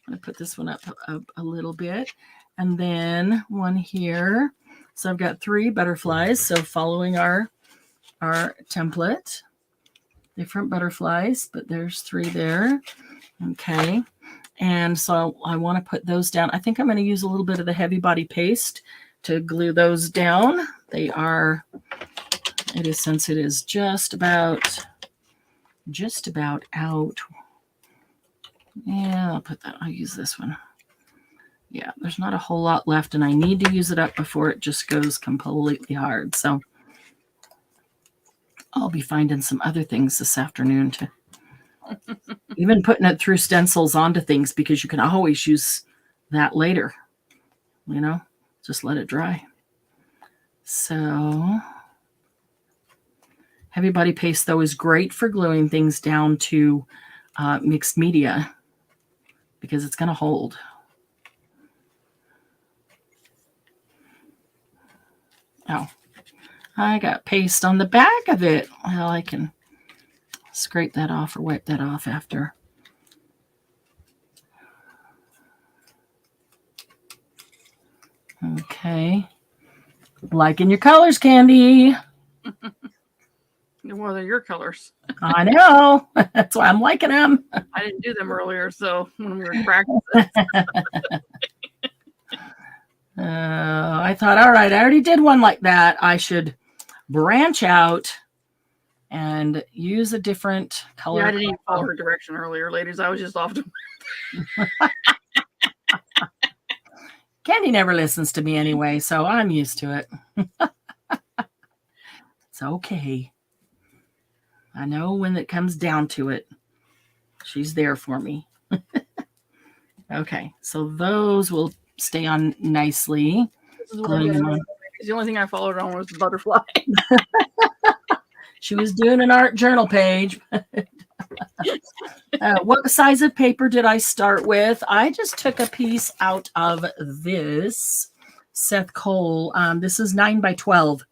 I'm going to put this one up a little bit. And then one here. So I've got 3 butterflies. So following our template. Different butterflies, but there's 3 there. Okay. And so I want to put those down. I think I'm going to use a little bit of the heavy body paste to glue those down. Since it is just about out. Yeah, I'll use this one. Yeah, there's not a whole lot left, and I need to use it up before it just goes completely hard. So I'll be finding some other things this afternoon to even putting it through stencils onto things, because you can always use that later. Just let it dry. So heavy body paste, though, is great for gluing things down to mixed media because it's going to hold. Oh, I got paste on the back of it. Well, I can scrape that off or wipe that off after. Okay. Liking your colors, Candy. Well, they're your colors. I know. That's why I'm liking them. I didn't do them earlier, so when we were practicing. I thought, all right, I already did one like that. I should branch out and use a different color. Yeah, I didn't even follow her direction earlier, ladies. I was just off to. Candy never listens to me anyway, so I'm used to it. It's okay. I know when it comes down to it, she's there for me. Okay, so those will stay on nicely. The only thing I followed on was the butterfly. She was doing an art journal page. What size of paper did I start with? I just took a piece out of this Seth Cole. This is 9 by 12.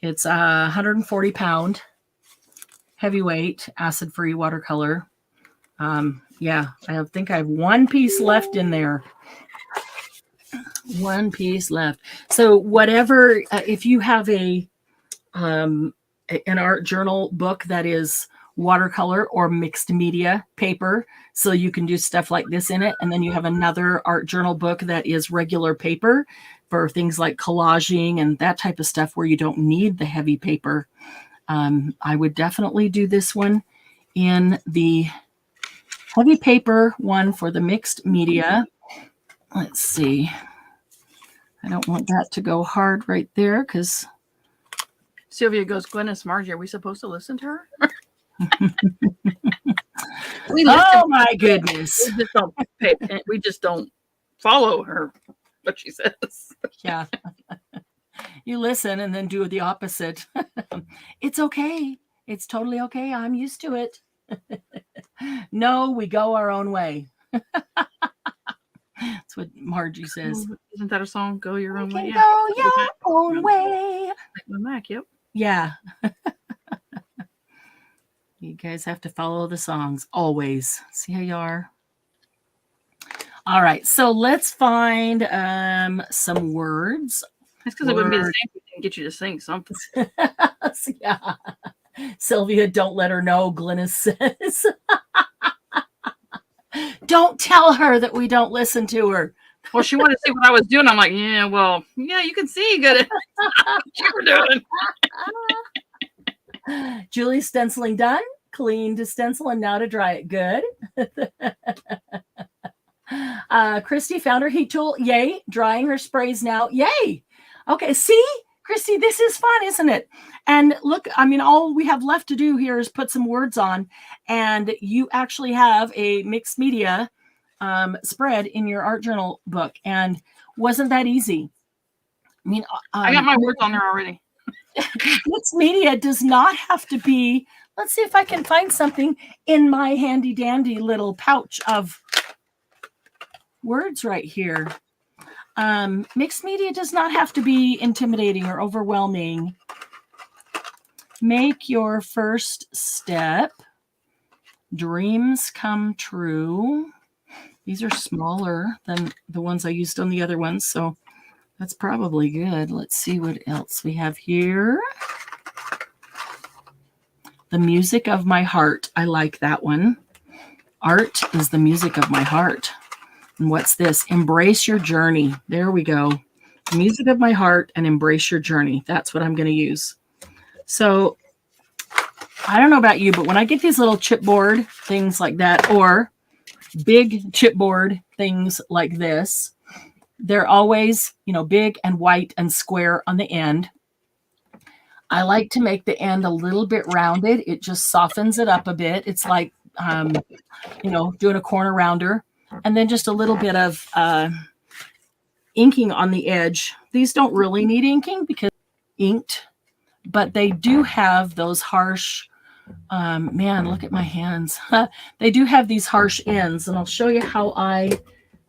It's 140 pound heavyweight acid-free watercolor. Yeah, I think I have one piece left in there. One piece left. So whatever, if you have an art journal book that is watercolor or mixed media paper, so you can do stuff like this in it, and then you have another art journal book that is regular paper for things like collaging and that type of stuff where you don't need the heavy paper, I would definitely do this one in the heavy paper one for the mixed media. Let's see. I don't want that to go hard right there because Sylvia goes, Glennis Margie, are we supposed to listen to her? Oh my goodness. We just don't follow her, what she says. Yeah. You listen and then do the opposite. It's okay. It's totally okay. I'm used to it. No, we go our own way. That's what Margie says. Isn't that a song? Go your own way. You Yeah. go your own way. With Mac, yep. Yeah. You guys have to follow the songs always. See how you are? All right. So let's find some words. That's because it wouldn't be the same if we didn't get you to sing something. Yeah. Sylvia, don't let her know, Glynis says. Don't tell her that we don't listen to her. Well, she wanted to see what I was doing. I'm like, yeah, well, yeah, you can see good at what you were doing. Julie's stenciling done. Clean to stencil and now to dry it. Good. Christy found her heat tool. Yay. Drying her sprays now. Yay. Okay. See, Christy, this is fun, isn't it? And look, I mean, all we have left to do here is put some words on, and you actually have a mixed media spread in your art journal book. And wasn't that easy? I mean, I got my words on there already. Mixed media does not have to be. Let's see if I can find something in my handy dandy little pouch of words right here. Mixed media does not have to be intimidating or overwhelming. Make your first step. Dreams come true. These are smaller than the ones I used on the other ones, so that's probably good. Let's see what else we have here. The music of my heart. I like that one. Art is the music of my heart. And what's this? Embrace your journey. There we go. Music of my heart and embrace your journey. That's what I'm going to use. So I don't know about you, but when I get these little chipboard things like that, or big chipboard things like this, they're always, big and white and square on the end. I like to make the end a little bit rounded. It just softens it up a bit. It's like, doing a corner rounder. And then just a little bit of inking on the edge. These don't really need inking because inked, but they do have those harsh, man, look at my hands. They do have these harsh ends, and I'll show you how I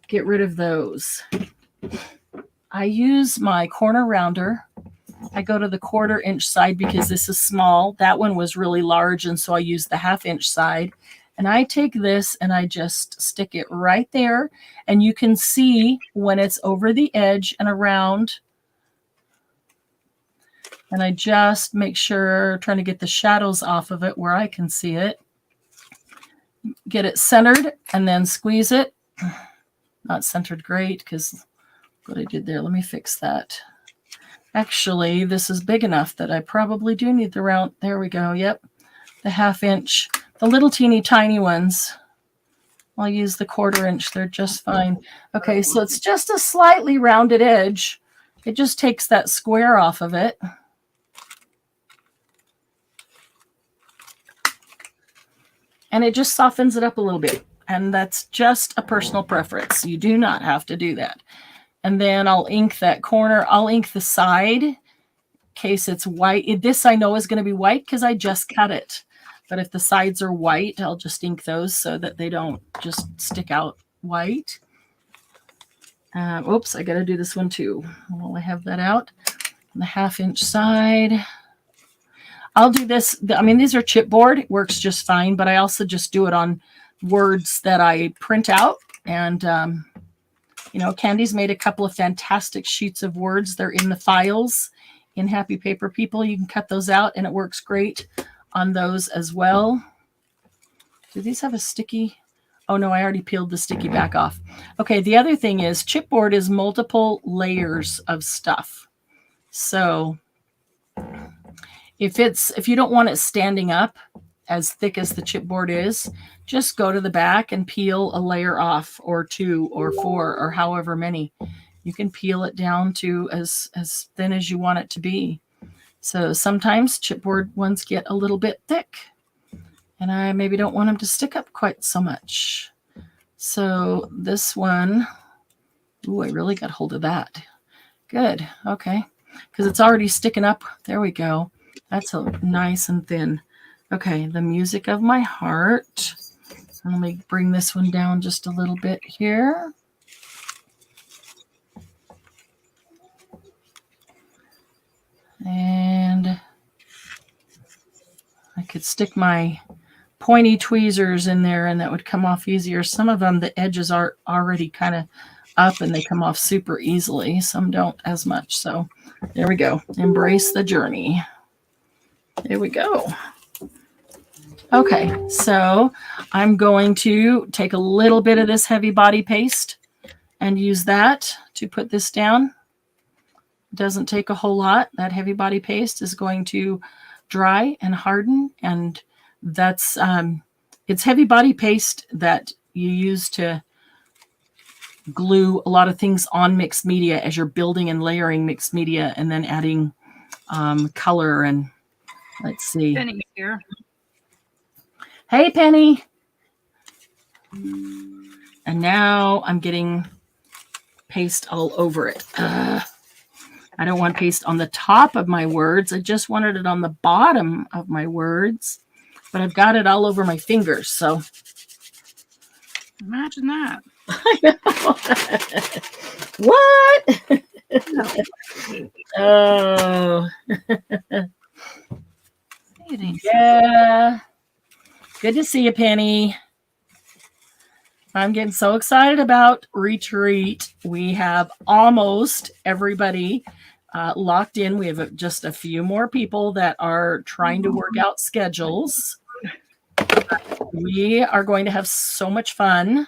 get rid of those. I use my corner rounder. I go to the 1/4 inch side because this is small. That one was really large, and so I use the 1/2 inch side. And I take this and I just stick it right there. And you can see when it's over the edge and around. And I just make sure, trying to get the shadows off of it where I can see it. Get it centered and then squeeze it. Not centered great because what I did there. Let me fix that. Actually, this is big enough that I probably do need the round. There we go. Yep. The 1/2 inch. The little teeny tiny ones, I'll use the 1/4 inch. They're just fine. Okay, so it's just a slightly rounded edge. It just takes that square off of it. And it just softens it up a little bit. And that's just a personal preference. You do not have to do that. And then I'll ink that corner. I'll ink the side in case it's white. This I know is going to be white because I just cut it. But if the sides are white, I'll just ink those so that they don't just stick out white. Oops, I got to do this one too. While I have that out. On the 1/2 inch side. I'll do this. I mean, these are chipboard. It works just fine, but I also just do it on words that I print out. And, Candy's made a couple of fantastic sheets of words. They're in the files in Happy Paper People. You can cut those out, and it works great on those as well. Do these have a sticky? Oh no, I already peeled the sticky back off. Okay, the other thing is chipboard is multiple layers of stuff. So if you don't want it standing up as thick as the chipboard is, just go to the back and peel a layer off, or 2 or 4 or however many. You can peel it down to as thin as you want it to be. So sometimes chipboard ones get a little bit thick, and I maybe don't want them to stick up quite so much. So this one, ooh, I really got hold of that. Good, okay, because it's already sticking up. There we go. That's nice and thin. Okay, the music of my heart. And let me bring this one down just a little bit here. And I could stick my pointy tweezers in there and that would come off easier. Some of them, the edges are already kind of up and they come off super easily. Some don't as much. So there we go. Embrace the journey. There we go. Okay, so I'm going to take a little bit of this heavy body paste and use that to put this down. Doesn't take a whole lot. That heavy body paste is going to dry and harden, and that's it's heavy body paste that you use to glue a lot of things on mixed media as you're building and layering mixed media and then adding color. And let's see. Penny here. Hey, Penny. And now I'm getting paste all over it. I don't want paste on the top of my words. I just wanted it on the bottom of my words, but I've got it all over my fingers. So imagine that. I know. What? Oh. Yeah. Good to see you, Penny. I'm getting so excited about retreat. We have almost everybody locked in. We have just a few more people that are trying to work out schedules. We are going to have so much fun.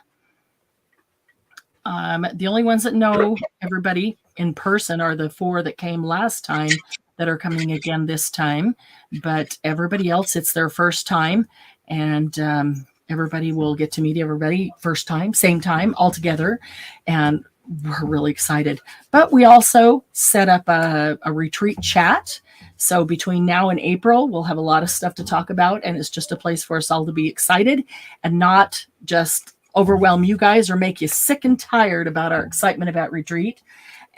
The only ones that know everybody in person are the 4 that came last time that are coming again this time. But everybody else, it's their first time. And everybody will get to meet everybody first time, same time, all together. And we're really excited. But we also set up a retreat chat. So between now and April, we'll have a lot of stuff to talk about. And it's just a place for us all to be excited and not just overwhelm you guys or make you sick and tired about our excitement about retreat.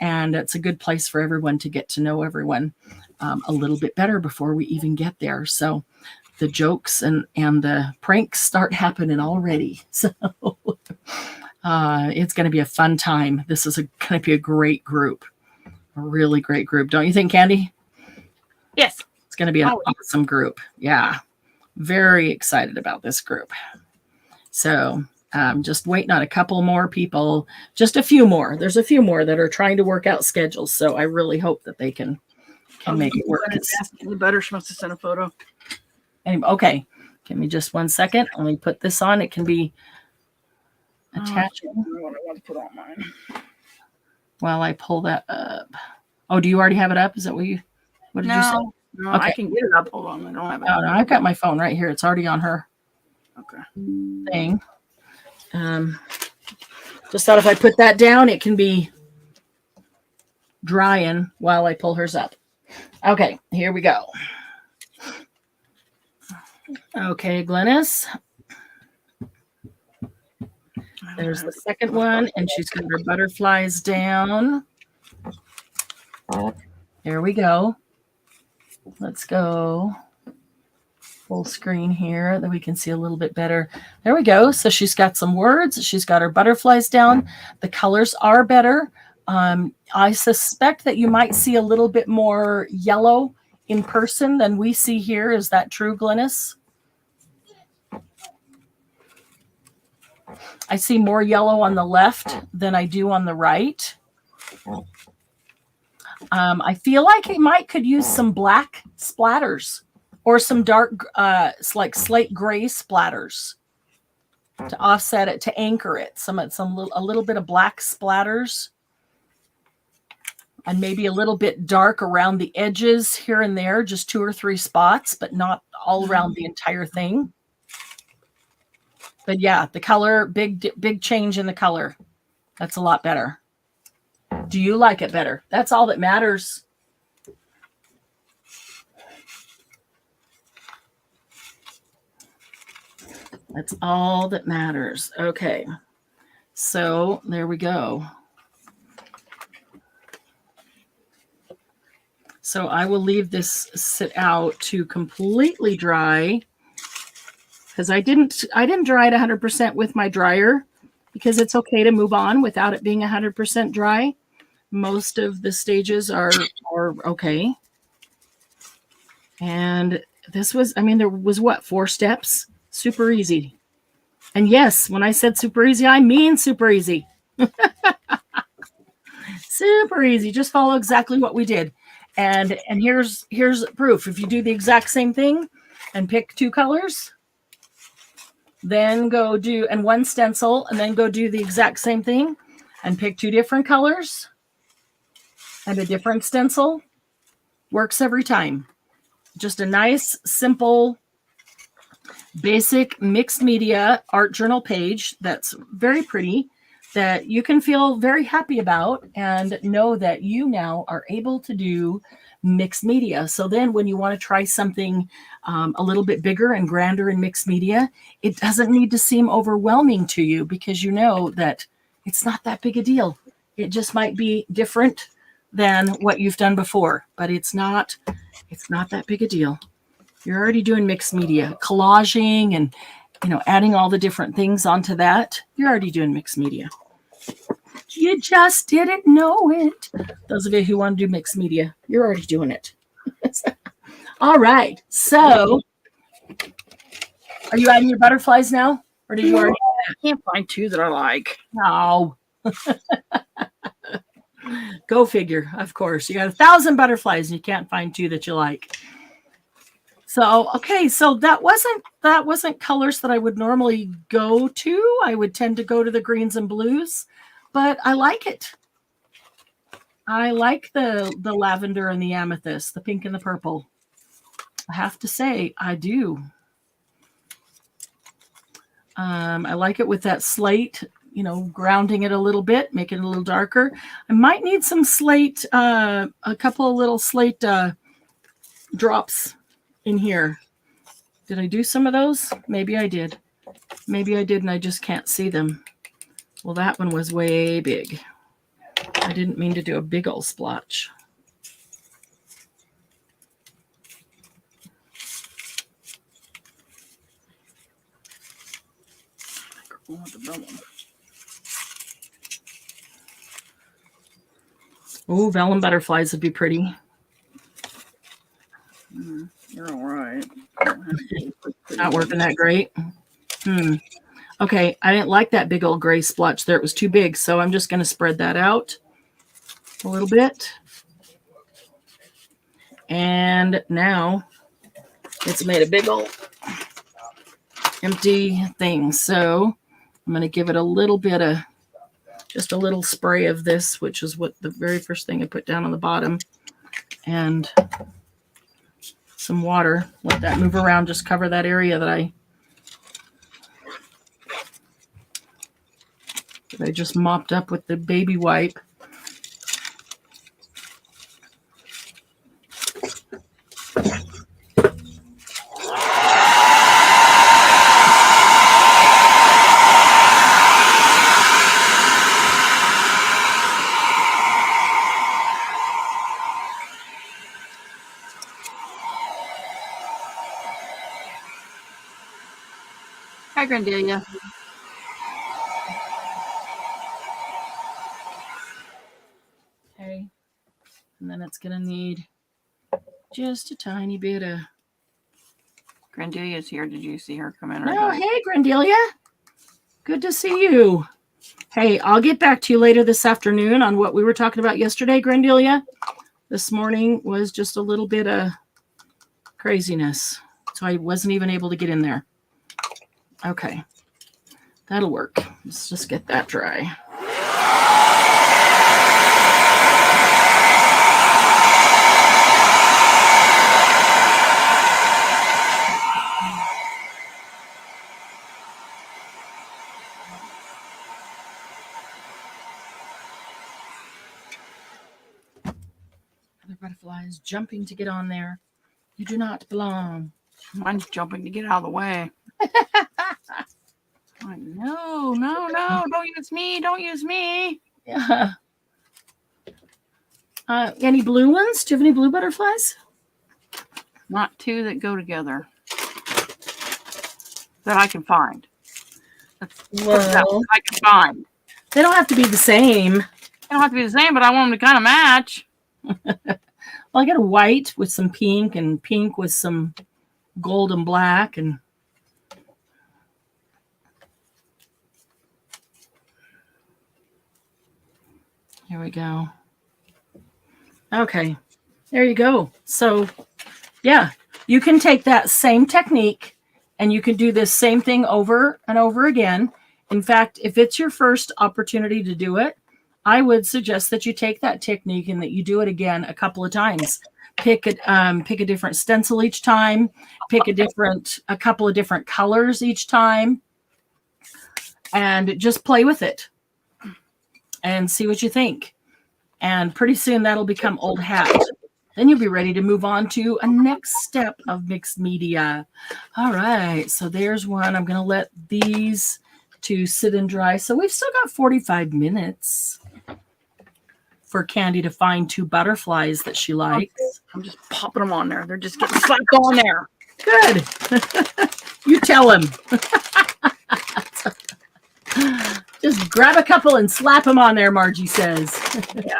And it's a good place for everyone to get to know everyone a little bit better before we even get there. So the jokes and the pranks start happening already. So it's going to be a fun time. This is going to be a great group, a really great group. Don't you think, Candy? Yes. It's going to be an awesome group. Yeah. Very excited about this group. So just waiting on a couple more people, just a few more. There's a few more that are trying to work out schedules. So I really hope that they can make it work. The butter must have sent a photo. Anyway, okay, give me just 1 second. Let me put this on. It can be attached. I don't know what I want to put on mine. While I pull that up. Oh, do you already have it up? Is that what did you say? No, okay. I can get it up. Hold on. I don't have it. Oh, no, I've got my phone right here. It's already on her thing. Just thought if I put that down, it can be drying while I pull hers up. Okay, here we go. Okay, Glennis. There's the second one, and she's got her butterflies down. There we go. Let's go full screen here that we can see a little bit better. There we go. So she's got some words. She's got her butterflies down. The colors are better. I suspect that you might see a little bit more yellow in person than we see here. Is that true, Glennis? I see more yellow on the left than I do on the right. I feel like it could use some black splatters or some dark, like slate gray splatters to offset it, to anchor it. A little bit of black splatters. And maybe a little bit dark around the edges here and there, just 2 or 3 spots, but not all around the entire thing. But yeah, the color, big change in the color. That's a lot better. Do you like it better? That's all that matters. That's all that matters. Okay. So there we go. So I will leave this sit out to completely dry, because I didn't dry it 100% with my dryer, because it's okay to move on without it being 100% dry. Most of the stages are okay. And this was, I mean, there was what, 4 steps? Super easy. And yes, when I said super easy, I mean super easy. Super easy. Just follow exactly what we did. And here's proof. If you do the exact same thing and pick 2 colors, then go do, and 1 stencil, and then go do the exact same thing and pick 2 different colors and a different stencil, works every time. Just a nice, simple, basic mixed media art journal page that's very pretty, that you can feel very happy about and know that you now are able to do mixed media. So then when you want to try something a little bit bigger and grander in mixed media, it doesn't need to seem overwhelming to you, because you know that it's not that big a deal. It just might be different than what you've done before, but it's not that big a deal. You're already doing mixed media, collaging and, you know, adding all the different things onto that. You're already doing mixed media. You just didn't know it. Those of you who want to do mixed media, you're already doing it. All right. So are you adding your butterflies now? Or did you already? I can't find 2 that I like. No. Go figure, of course. You got 1,000 butterflies and you can't find 2 that you like. So, okay, so that wasn't colors that I would normally go to. I would tend to go to the greens and blues, but I like it. I like the lavender and the amethyst, the pink and the purple. I have to say, I do. I like it with that slate, you know, grounding it a little bit, making it a little darker. I might need some slate, a couple of little slate drops in here. Did I do some of those? Maybe I did. Maybe I did and I just can't see them. Well, that one was way big. I didn't mean to do a big old splotch. Oh, vellum butterflies would be pretty. You're all right. Not working that great. Okay, I didn't like that big old gray splotch there. It was too big, so I'm just going to spread that out a little bit. And now it's made a big old empty thing. So I'm going to give it a little bit of, just a little spray of this, which is what the very first thing I put down on the bottom. And some water. Let that move around. Just cover that area that I just mopped up with the baby wipe. Hi, Grandelia. Okay. And then it's going to need just a tiny bit of... Grandelia's here. Did you see her come in? Oh, hey, Grandelia. Good to see you. Hey, I'll get back to you later this afternoon on what we were talking about yesterday, Grandelia. This morning was just a little bit of craziness, so I wasn't even able to get in there. Okay, that'll work. Let's just get that dry. Other butterflies jumping to get on there. You do not belong. Mine's jumping to get out of the way. No, don't use me. Don't use me. Yeah. Any blue ones? Do you have any blue butterflies? Not 2 that go together that I can find. Well, I can find. They don't have to be the same. They don't have to be the same, but I want them to kind of match. Well, I got a white with some pink and pink with some gold and black. And here we go. Okay, there you go. So yeah, you can take that same technique and you can do this same thing over and over again. In fact, if it's your first opportunity to do it, I would suggest that you take that technique and that you do it again a couple of times. Pick a different stencil each time. Pick a couple of different colors each time, and just play with it and see what you think. And pretty soon that'll become old hat. Then you'll be ready to move on to a next step of mixed media. All right, so there's one. I'm going to let these two sit and dry. So we've still got 45 minutes for Candy to find two butterflies that she likes. I'm just popping them on there. They're just getting slapped on there. Good. You tell him. Just grab a couple and slap them on there, Margie says. Yeah.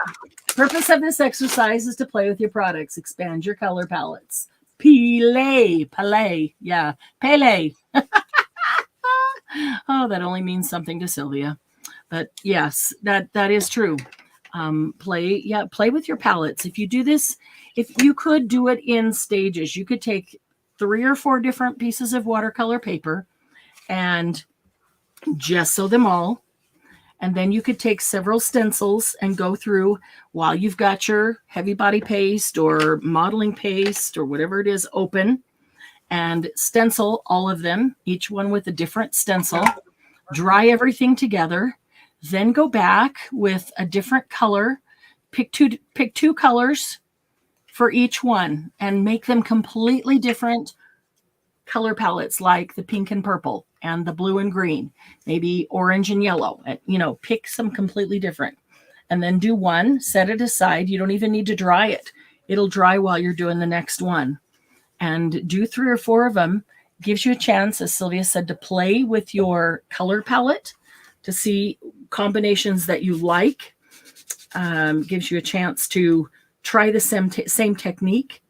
Purpose of this exercise is to play with your products, expand your color palettes. Pele. Yeah, Pele. Oh, that only means something to Sylvia. But yes, that is true. Play with your palettes. If you do this, if you could do it in stages, you could take 3 or 4 different pieces of watercolor paper and gesso them all. And then you could take several stencils and go through while you've got your heavy body paste or modeling paste or whatever it is open, and stencil all of them, each one with a different stencil. Dry everything together. Then go back with a different color. Pick two colors for each one and make them completely different color palettes, like the pink and purple and the blue and green, maybe orange and yellow. Pick some completely different. And then do one, set it aside. You don't even need to dry it. It'll dry while you're doing the next one. And do 3 or 4 of them. Gives you a chance, as Sylvia said, to play with your color palette to see combinations that you like. Gives you a chance to try the same technique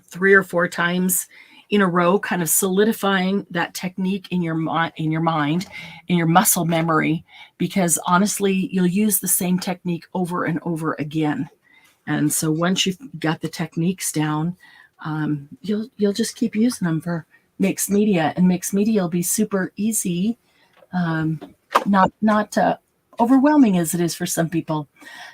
3 or 4 times in a row, kind of solidifying that technique in your mind, in your muscle memory, because honestly, you'll use the same technique over and over again. And so once you've got the techniques down, you'll just keep using them for mixed media, and mixed media will be super easy, not overwhelming as it is for some people.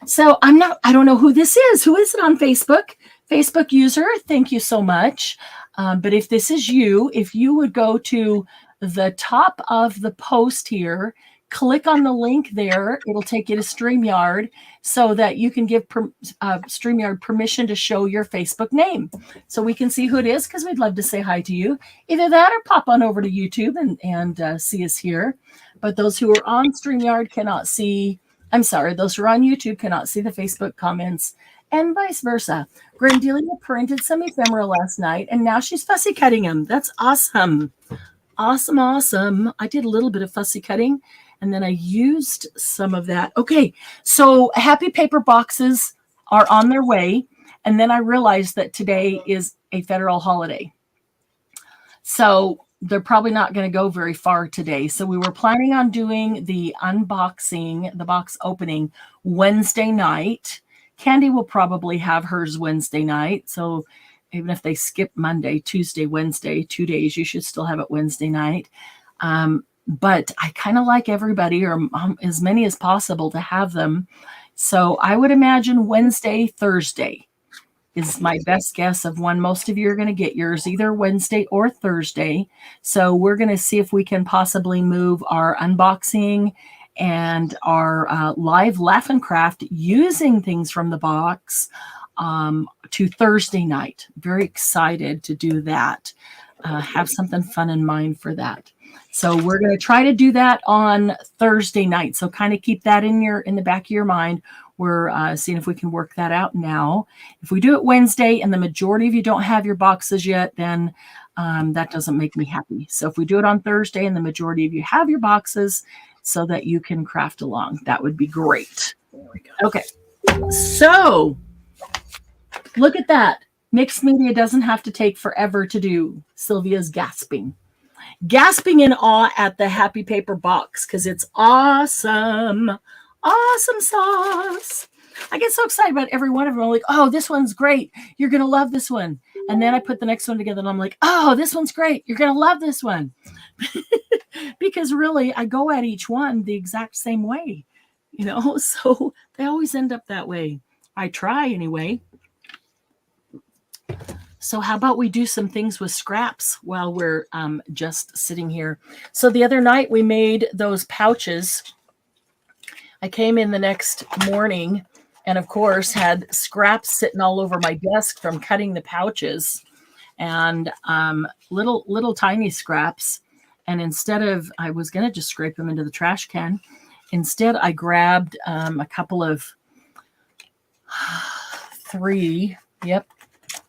So I don't know who this is. Who is it on Facebook? Facebook user, thank you so much. But if this is you, if you would go to the top of the post here, click on the link there, it'll take you to StreamYard so that you can give StreamYard permission to show your Facebook name so we can see who it is, because we'd love to say hi to you. Either that or pop on over to YouTube and see us here. But those who are on StreamYard cannot see, those who are on YouTube cannot see the Facebook comments, and vice versa. Grandelia printed some ephemera last night, and now she's fussy cutting them. That's awesome. Awesome. I did a little bit of fussy cutting, and then I used some of that. Okay, so happy paper boxes are on their way, and then I realized that today is a federal holiday. So they're probably not going to go very far today. So we were planning on doing the unboxing, the box opening, Wednesday night. Candy will probably have hers Wednesday night. So even if they skip Monday, Tuesday, Wednesday, 2 days, you should still have it Wednesday night. But I kind of like everybody, or as many as possible, to have them. So I would imagine Wednesday, Thursday is my best guess of when most of you are going to get yours, either Wednesday or Thursday. So we're going to see if we can possibly move our unboxing and our live laugh and craft using things from the box to Thursday night. Very excited to do that. Have something fun in mind for that. So we're going to try to do that on Thursday night. So kind of keep that in the back of your mind. We're seeing if we can work that out now. If we do it Wednesday and the majority of you don't have your boxes yet, then that doesn't make me happy. So if we do it on Thursday and the majority of you have your boxes so that you can craft along, that would be great. There we go. Okay. So Look at that. Mixed media doesn't have to take forever to do. Sylvia's gasping. Gasping in awe at the Happy Paper box because it's awesome. Awesome sauce. I get so excited about every one of them. I'm like, oh, this one's great. You're going to love this one. And then I put the next one together and I'm like, oh, this one's great. You're going to love this one. Because really, I go at each one the exact same way. You know, so they always end up that way. I try anyway. So how about we do some things with scraps while we're just sitting here. So the other night we made those pouches. I came in the next morning and of course had scraps sitting all over my desk from cutting the pouches and little tiny scraps. And instead of, I was going to just scrape them into the trash can. Instead, I grabbed a couple of 3. Yep.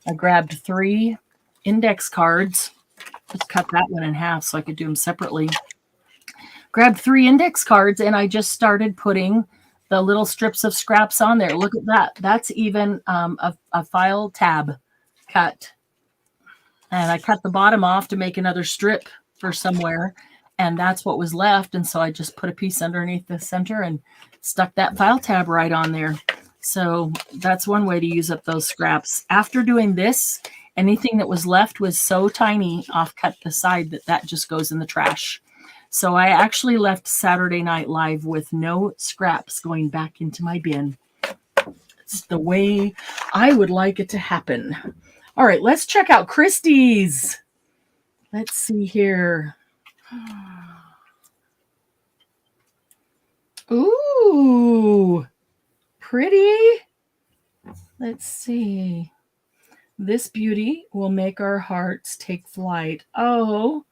I grabbed 3 index cards. Just cut that one in half so I could do them separately. Grabbed 3 index cards and I just started putting the little strips of scraps on there. Look at that. That's even a file tab cut. And I cut the bottom off to make another strip for somewhere. And that's what was left. And so I just put a piece underneath the center and stuck that file tab right on there. So that's one way to use up those scraps. After doing this, anything that was left was so tiny off cut the side that just goes in the trash. So I actually left Saturday Night Live with no scraps going back into my bin. It's the way I would like it to happen. All right, let's check out Christie's. Let's see here. Ooh. Pretty. Let's see. This beauty will make our hearts take flight. Oh,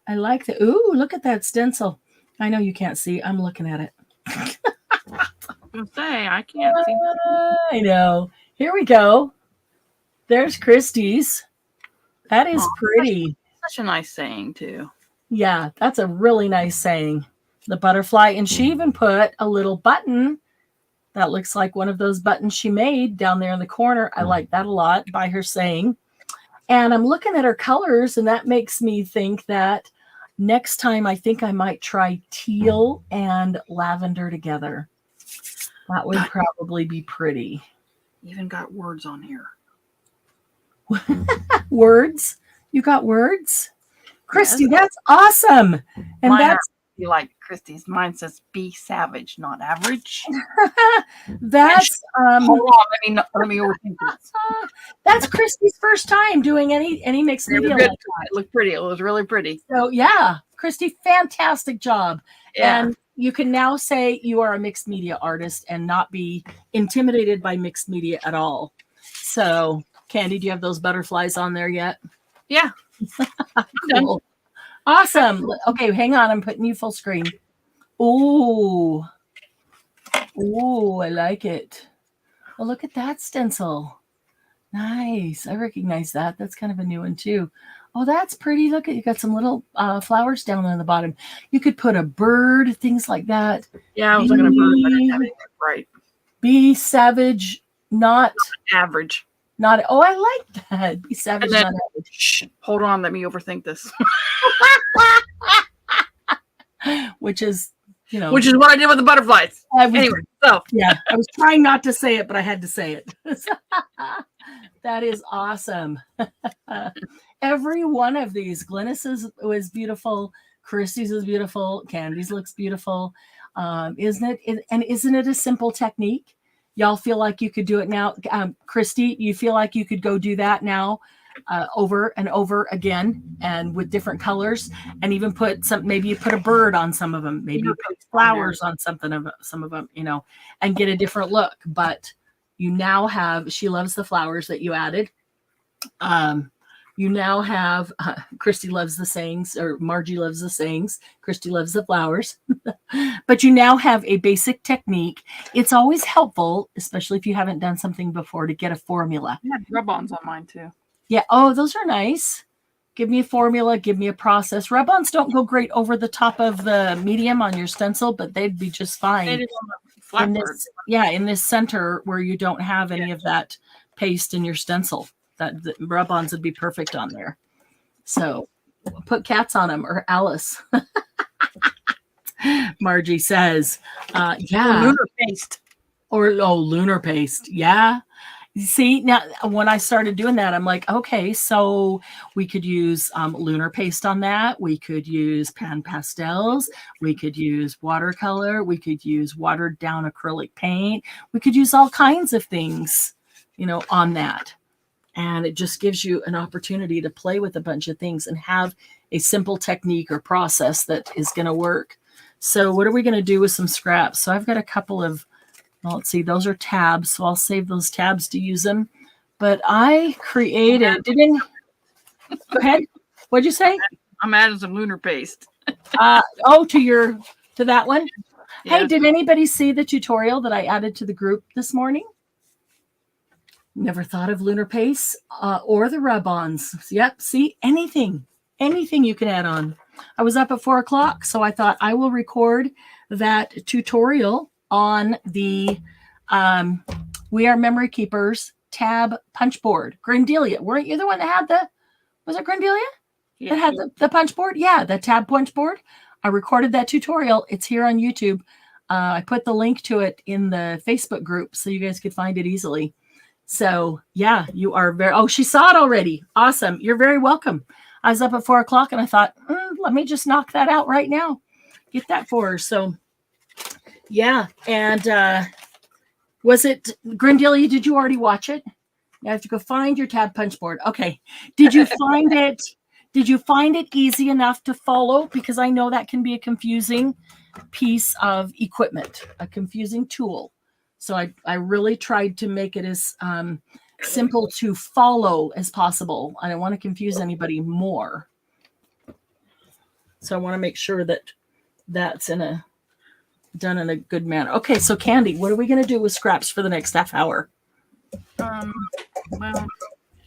I like that. Ooh, look at that stencil. I know you can't see. I'm looking at it. I can't see. I know. Here we go. There's Christie's. That is pretty. Such a nice saying, too. Yeah, that's a really nice saying. The butterfly. And she even put a little button that looks like one of those buttons she made down there in the corner. I like that a lot by her saying. And I'm looking at her colors, and that makes me think that next time I think I might try teal and lavender together. That would probably be pretty. Even got words on here. Words? You got words? Christy, Yes. That's awesome. And Mine that's you like Christie's. Mine says be savage, not average. that's Hold on, let me overthink this. that's Christy's first time doing any mixed media. Like It looked pretty. It was really pretty. So yeah, Christy, fantastic job. Yeah. And you can now say you are a mixed media artist and not be intimidated by mixed media at all. So, Candy, do you have those butterflies on there yet? Yeah. Cool. Awesome. Okay, hang on. I'm putting you full screen. Ooh. Ooh, I like it. Oh, look at that stencil. Nice. I recognize that. That's kind of a new one too. Oh, that's pretty. Look at you got some little flowers down on the bottom. You could put a bird, things like that. Yeah, I was looking at bird. I didn't have anything right. Be savage, not Average. not. Oh, I like that. Be savage, And then- not average. Shh. Hold on. Let me overthink this. Which is, you know, Which is what I did with the butterflies. Anyway, so yeah, I was trying not to say it, but I had to say it. That is awesome. Every one of these, Glynis's was beautiful. Christie's is beautiful. Candy's looks beautiful. Isn't it? And isn't it a simple technique? Y'all feel like you could do it now. Christy, you feel like you could go do that now over and over again and with different colors, and even put some, maybe you put a bird on some of them, maybe you put flowers on some of them, you know, and get a different look. But you now have, she loves the flowers that you added. You now have, Christy loves the sayings, or Margie loves the sayings. Christy loves the flowers. But you now have a basic technique. It's always helpful, especially if you haven't done something before, to get a formula. I had rub-ons on mine too. Yeah. Oh, those are nice. Give me a formula. Give me a process. Rub-ons don't go great over the top of the medium on your stencil, but they'd be just fine. They did on the flat In bird. this, yeah, in this center where you don't have any of that paste in your stencil. That the rub-ons would be perfect on there. So put cats on them, or Alice. Margie says, yeah. Lunar paste. Or lunar paste. Yeah. See, now when I started doing that, I'm like, okay, so we could use lunar paste on that. We could use pan pastels. We could use watercolor. We could use watered down acrylic paint. We could use all kinds of things, on that. And it just gives you an opportunity to play with a bunch of things and have a simple technique or process that is going to work. So what are we going to do with some scraps? So I've got a couple of, well, let's see, those are tabs. So I'll save those tabs to use them. But I created, go ahead. What'd you say? I'm adding some lunar paste. To that one? Yeah. Hey, did anybody see the tutorial that I added to the group this morning? Never thought of lunar paste or the rub-ons. Yep, see, anything you can add on. I was up at 4 o'clock, so I thought I will record that tutorial on the We Are Memory Keepers tab punch board. Grandelia, weren't you the one that had was it Grandelia? Yeah. That had the punch board? Yeah, the tab punch board. I recorded that tutorial. It's here on YouTube. I put the link to it in the Facebook group so you guys could find it easily. So yeah, you are she saw it already. Awesome. You're very welcome. I was up at 4 o'clock and I thought, let me just knock that out right now. Get that for her. So yeah. And was it Grandelia? Did you already watch it? You have to go find your tab punch board. Okay. Did you find it? Did you find it easy enough to follow? Because I know that can be a confusing piece of equipment, a confusing tool. So I really tried to make it as simple to follow as possible. I don't want to confuse anybody more. So I want to make sure that that's done in a good manner. Okay, so Candy, what are we going to do with scraps for the next half hour? Well,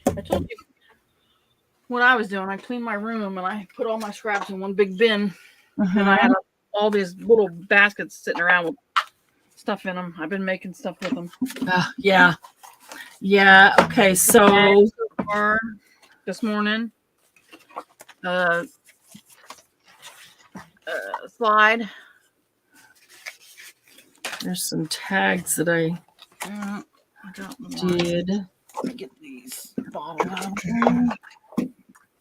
I told you what I was doing. I cleaned my room and I put all my scraps in one big bin. Mm-hmm. And I had all these little baskets sitting around with stuff in them. I've been making stuff with them. Yeah. Okay. So far this morning, slide. There's some tags that I did. Let me get these bottled out.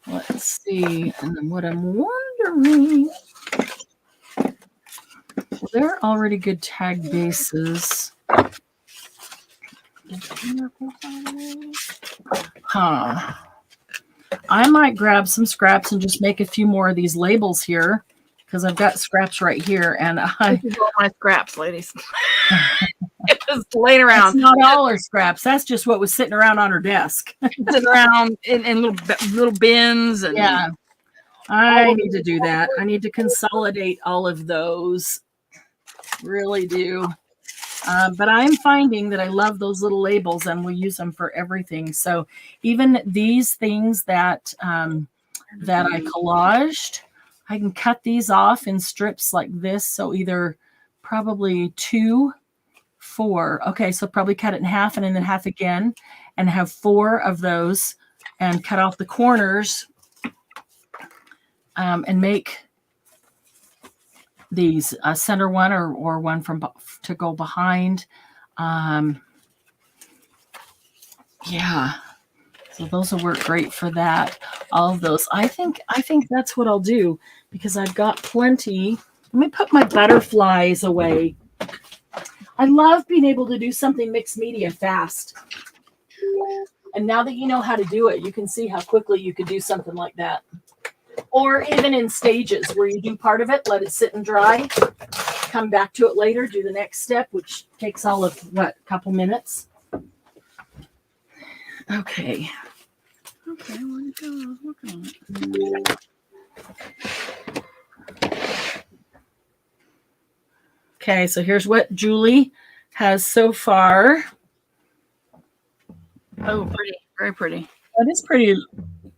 Let's see. And then what I'm wondering. They're already good tag bases. I might grab some scraps and just make a few more of these labels here because I've got scraps right here. And this is all my scraps, ladies. Just laying around. That's not all her scraps. That's just what was sitting around on her desk. Sitting around in little bins. And yeah. I need to do that. I need to consolidate all of those. Really do. But I'm finding that I love those little labels and we'll use them for everything. So even these things that I collaged, I can cut these off in strips like this. So either probably 2, 4. Okay, so probably cut it in half and then half again and have 4 of those and cut off the corners and make these center one or one to go behind. Yeah, so those will work great for that. All of those. I think that's what I'll do because I've got plenty. Let me put my butterflies away. I love being able to do something mixed media fast. And now that you know how to do it, you can see how quickly you could do something like that. Or even in stages where you do part of it, let it sit and dry, come back to it later, do the next step, which takes all of, a couple minutes. Okay. Okay, where'd it go? I was working on it. Okay, so here's what Julie has so far. Oh, pretty. Very pretty. That is pretty.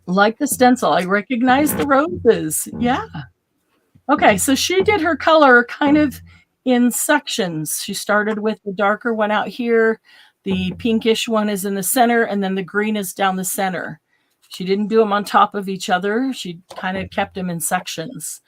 Like the stencil. I recognize the roses. Yeah. Okay, so she did her color kind of in sections. She started with the darker one out here, The pinkish one is in the center, and then the green is down the center. She didn't do them on top of each other. She kind of kept them in sections.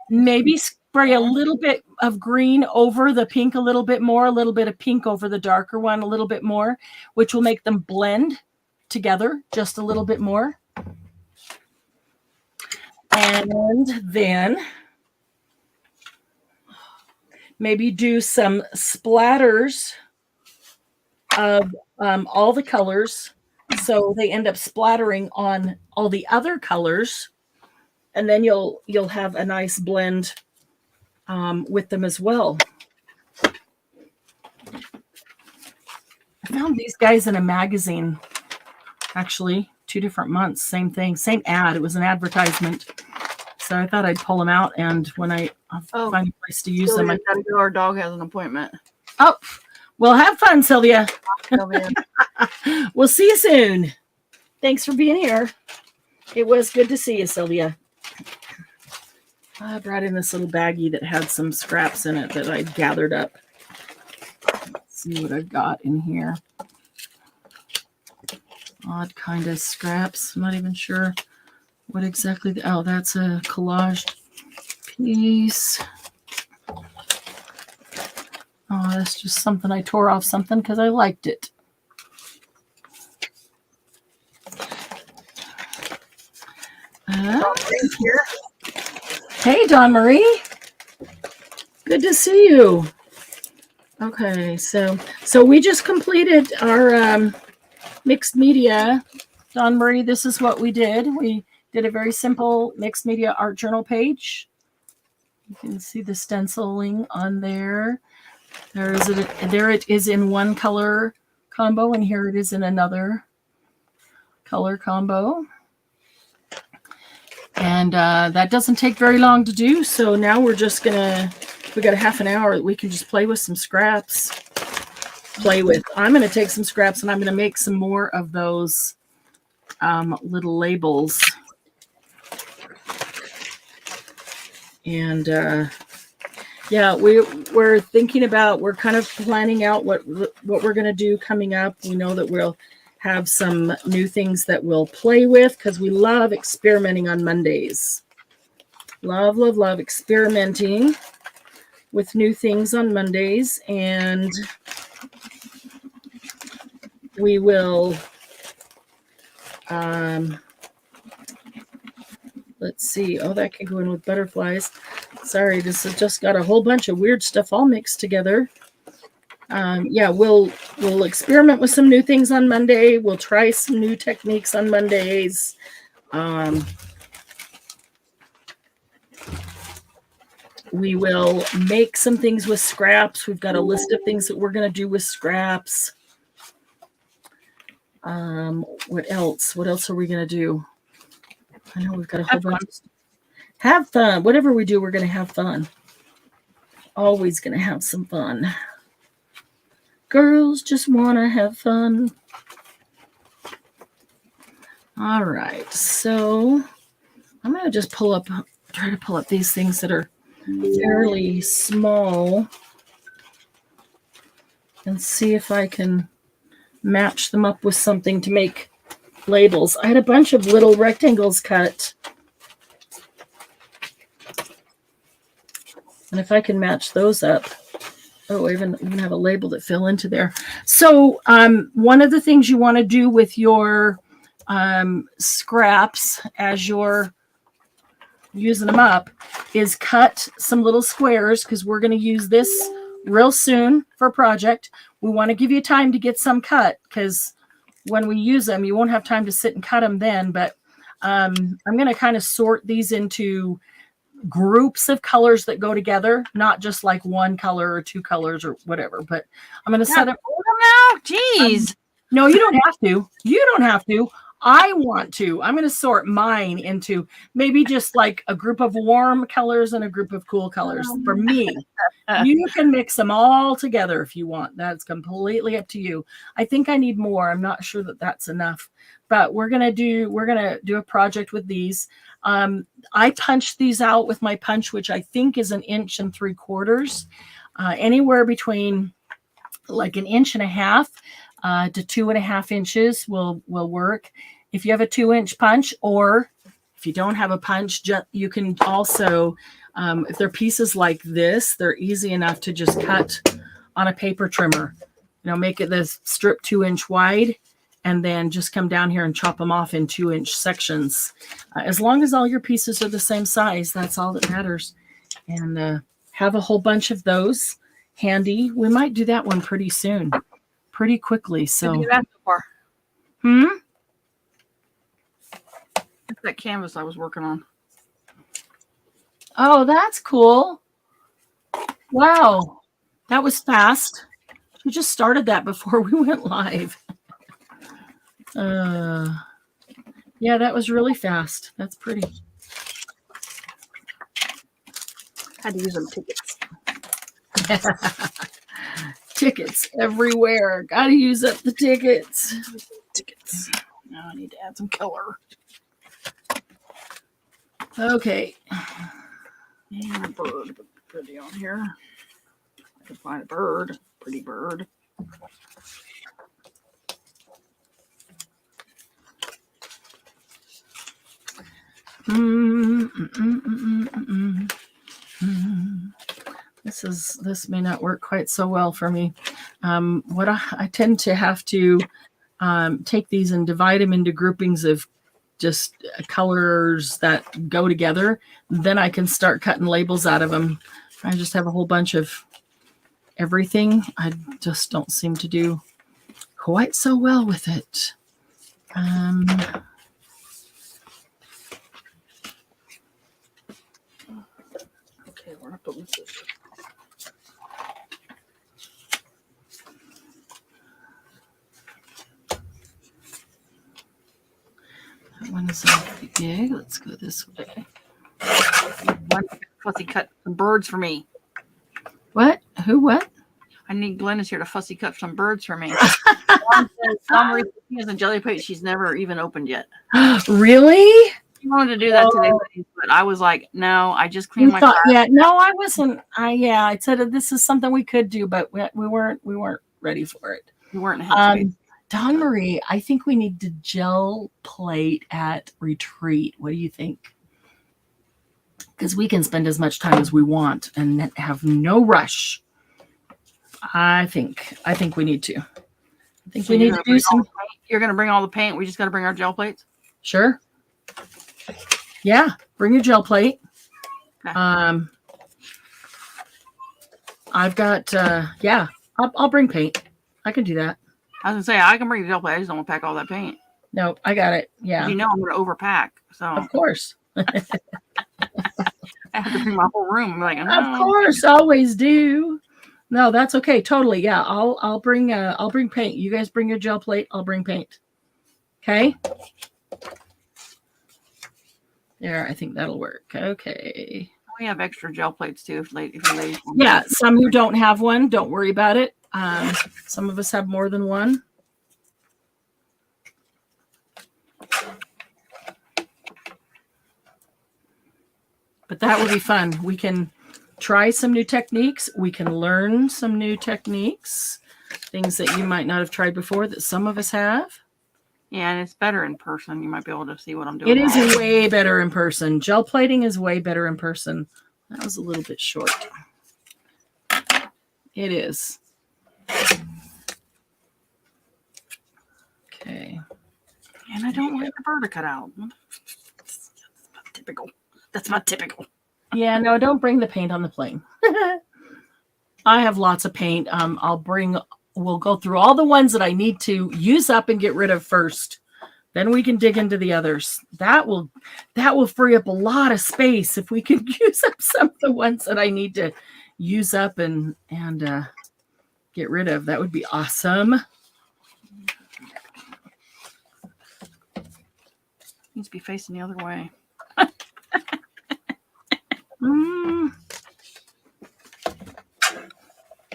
Maybe spray a little bit of green over the pink a little bit more, a little bit of pink over the darker one a little bit more, which will make them blend together just a little bit more. And then maybe do some splatters of all the colors, so they end up splattering on all the other colors, and then you'll have a nice blend with them as well. I found these guys in a magazine, actually, 2 different months, same thing, same ad. It was an advertisement, so I thought I'd pull them out, and when I find a place to use them, our dog has an appointment. Oh, well, have fun, Sylvia. We'll see you soon. Thanks for being here. It was good to see you, Sylvia. I brought in this little baggie that had some scraps in it that I gathered up. Let's see what I've got in here. Odd kind of scraps. I'm not even sure what exactly. Oh, that's a collage piece. Oh, that's just something I tore off something because I liked it. Here. Hey, Dawn Marie. Good to see you. Okay, so we just completed our mixed media. Dawn Marie, this is what we did. We did a very simple mixed media art journal page. You can see the stenciling on there. There it is in one color combo, and here it is in another color combo. And that doesn't take very long to do. So now we're just we got a half an hour that we can just play with some scraps. I'm going to take some scraps and I'm going to make some more of those little labels. And yeah, we're thinking about, we're kind of planning out what we're going to do coming up. We know that we'll have some new things that we'll play with because we love experimenting on Mondays. Love, love, love experimenting with new things on Mondays. And we will, let's see. Oh, that can go in with butterflies. Sorry, this has just got a whole bunch of weird stuff all mixed together. Yeah, we'll experiment with some new things on Monday. We'll try some new techniques on Mondays. We will make some things with scraps. We've got a list of things that we're going to do with scraps. What else? What else are we going to do? I know we've got a whole bunch. Have fun. Whatever we do, we're going to have fun. Always going to have some fun. Girls just want to have fun. All right. So I'm going to just try to pull up these things that are fairly small and see if I can match them up with something to make labels. I had a bunch of little rectangles cut. And if I can match those up. Oh, I even have a label that fell into there. So one of the things you want to do with your scraps as you're using them up is cut some little squares, because we're going to use this real soon for a project. We want to give you time to get some cut, because when we use them, you won't have time to sit and cut them then. But I'm going to kind of sort these into groups of colors that go together, not just like one color or two colors or whatever. But I'm going to set up now. Jeez. No, you don't have to. You don't have to. I want to. I'm going to sort mine into maybe just like a group of warm colors and a group of cool colors for me. You can mix them all together if you want. That's completely up to you. I think I need more. I'm not sure that that's enough, but we're going to do a project with these. I punched these out with my punch, which I think is 1 3/4 inches. Anywhere between like 1.5 to 2.5 inches will work. If you have a 2-inch punch, or if you don't have a punch, you can also, if they're pieces like this, they're easy enough to just cut on a paper trimmer. You know, make it this strip 2-inch wide, and then just come down here and chop them off in 2-inch sections. As long as all your pieces are the same size, that's all that matters. And have a whole bunch of those handy. We might do that one pretty soon, pretty quickly. So, Did you do that before? That's that canvas I was working on. Oh, that's cool. Wow, that was fast. We just started that before we went live. Yeah, that was really fast. That's pretty. Had to use them tickets. Tickets everywhere. Got to use up the tickets. Tickets. Now I need to add some color. Okay. And a bird. Put pretty on here. I can find a bird. Pretty bird. This may not work quite so well for me. What I tend to have to take these and divide them into groupings of just colors that go together. Then I can start cutting labels out of them. I just have a whole bunch of everything. I just don't seem to do quite so well with it. Okay, where I put my scissors? That one is awfully big. Let's go this way. Fussy cut some birds for me. What? Who? What? I need Glennis here to fussy cut some birds for me. Some reason she has a jelly plate she's never even opened yet. Really? She wanted to do that today, but I was like, no, I just cleaned my car. Yeah, no, I wasn't. I said that this is something we could do, but we weren't ready for it. We weren't happy. Dawn Marie, I think we need to gel plate at retreat. What do you think? Because we can spend as much time as we want and have no rush. I think we need to. I think we need to do some. You're going to bring all the paint. We just got to bring our gel plates. Sure. Yeah, bring your gel plate. Okay. I've got. Yeah, I'll bring paint. I can do that. I was going to say, I can bring the gel plate. I just don't want to pack all that paint. No, I got it. Yeah. You know I'm going to overpack. So Of course. I have to bring my whole room. I'm like, Of course, always do. No, that's okay. Totally. Yeah, I'll bring paint. You guys bring your gel plate. I'll bring paint. Okay. There, I think that'll work. Okay. We have extra gel plates too. If you ladies want. Yeah, some who don't have one, don't worry about it. Some of us have more than one. But that would be fun. We can try some new techniques. We can learn some new techniques, things that you might not have tried before that some of us have. Yeah, and it's better in person. You might be able to see what I'm doing. It is way better in person. Gel plating is way better in person. That was a little bit short. It is. Okay. And I don't like the bird to cut out. Typical. That's not typical. Yeah, no, don't bring the paint on the plane. I have lots of paint. We'll go through all the ones that I need to use up and get rid of first. Then we can dig into the others. That will free up a lot of space if we can use up some of the ones that I need to use up and get rid of. That would be awesome. Needs to be facing the other way.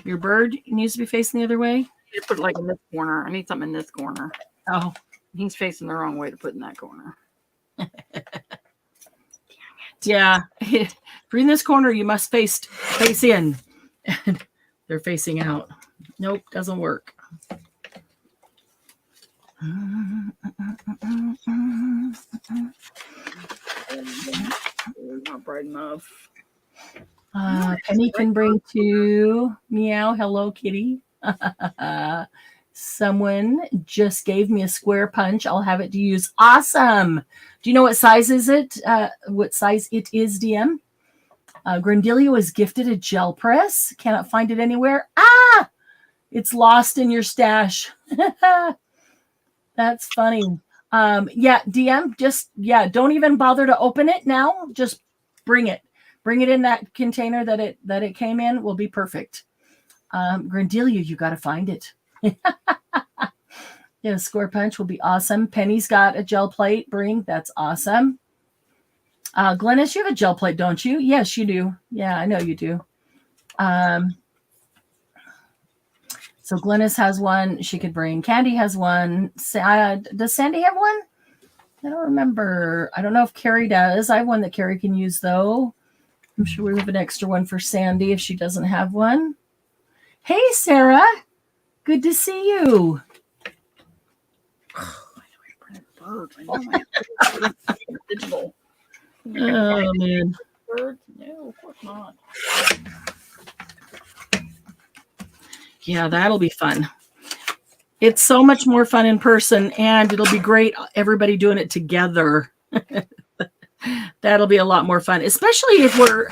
Your bird needs to be facing the other way. You put it like in this corner. I need something in this corner. Oh, He's facing the wrong way to put in that corner. yeah. If you're in this corner, you must face in. They're facing out. Nope, doesn't work. Not bright enough. Penny can bring two. Meow. Hello, kitty. Someone just gave me a square punch. I'll have it to use. Awesome. Do you know what size is it? What size it is, DM? Grandelia was gifted a gel press. Cannot find it anywhere. Ah! It's lost in your stash. That's funny. Yeah, DM, don't even bother to open it now. Just bring it. Bring it in that container that it came in. Will be perfect. Grandelia, you got to find it. Yeah, square punch will be awesome. Penny's got a gel plate. Bring. That's awesome. Glennis, you have a gel plate, don't you? Yes, you do. Yeah, I know you do. So Glennis has one. She could bring. Candy has one. Does Sandy have one? I don't remember. I don't know if Carrie does. I have one that Carrie can use, though. I'm sure we have an extra one for Sandy if she doesn't have one. Hey, Sarah. Good to see you. Digital. Oh, man. Bird? No, of course not. Yeah, that'll be fun. It's so much more fun in person, and it'll be great everybody doing it together. That'll be a lot more fun, especially if we're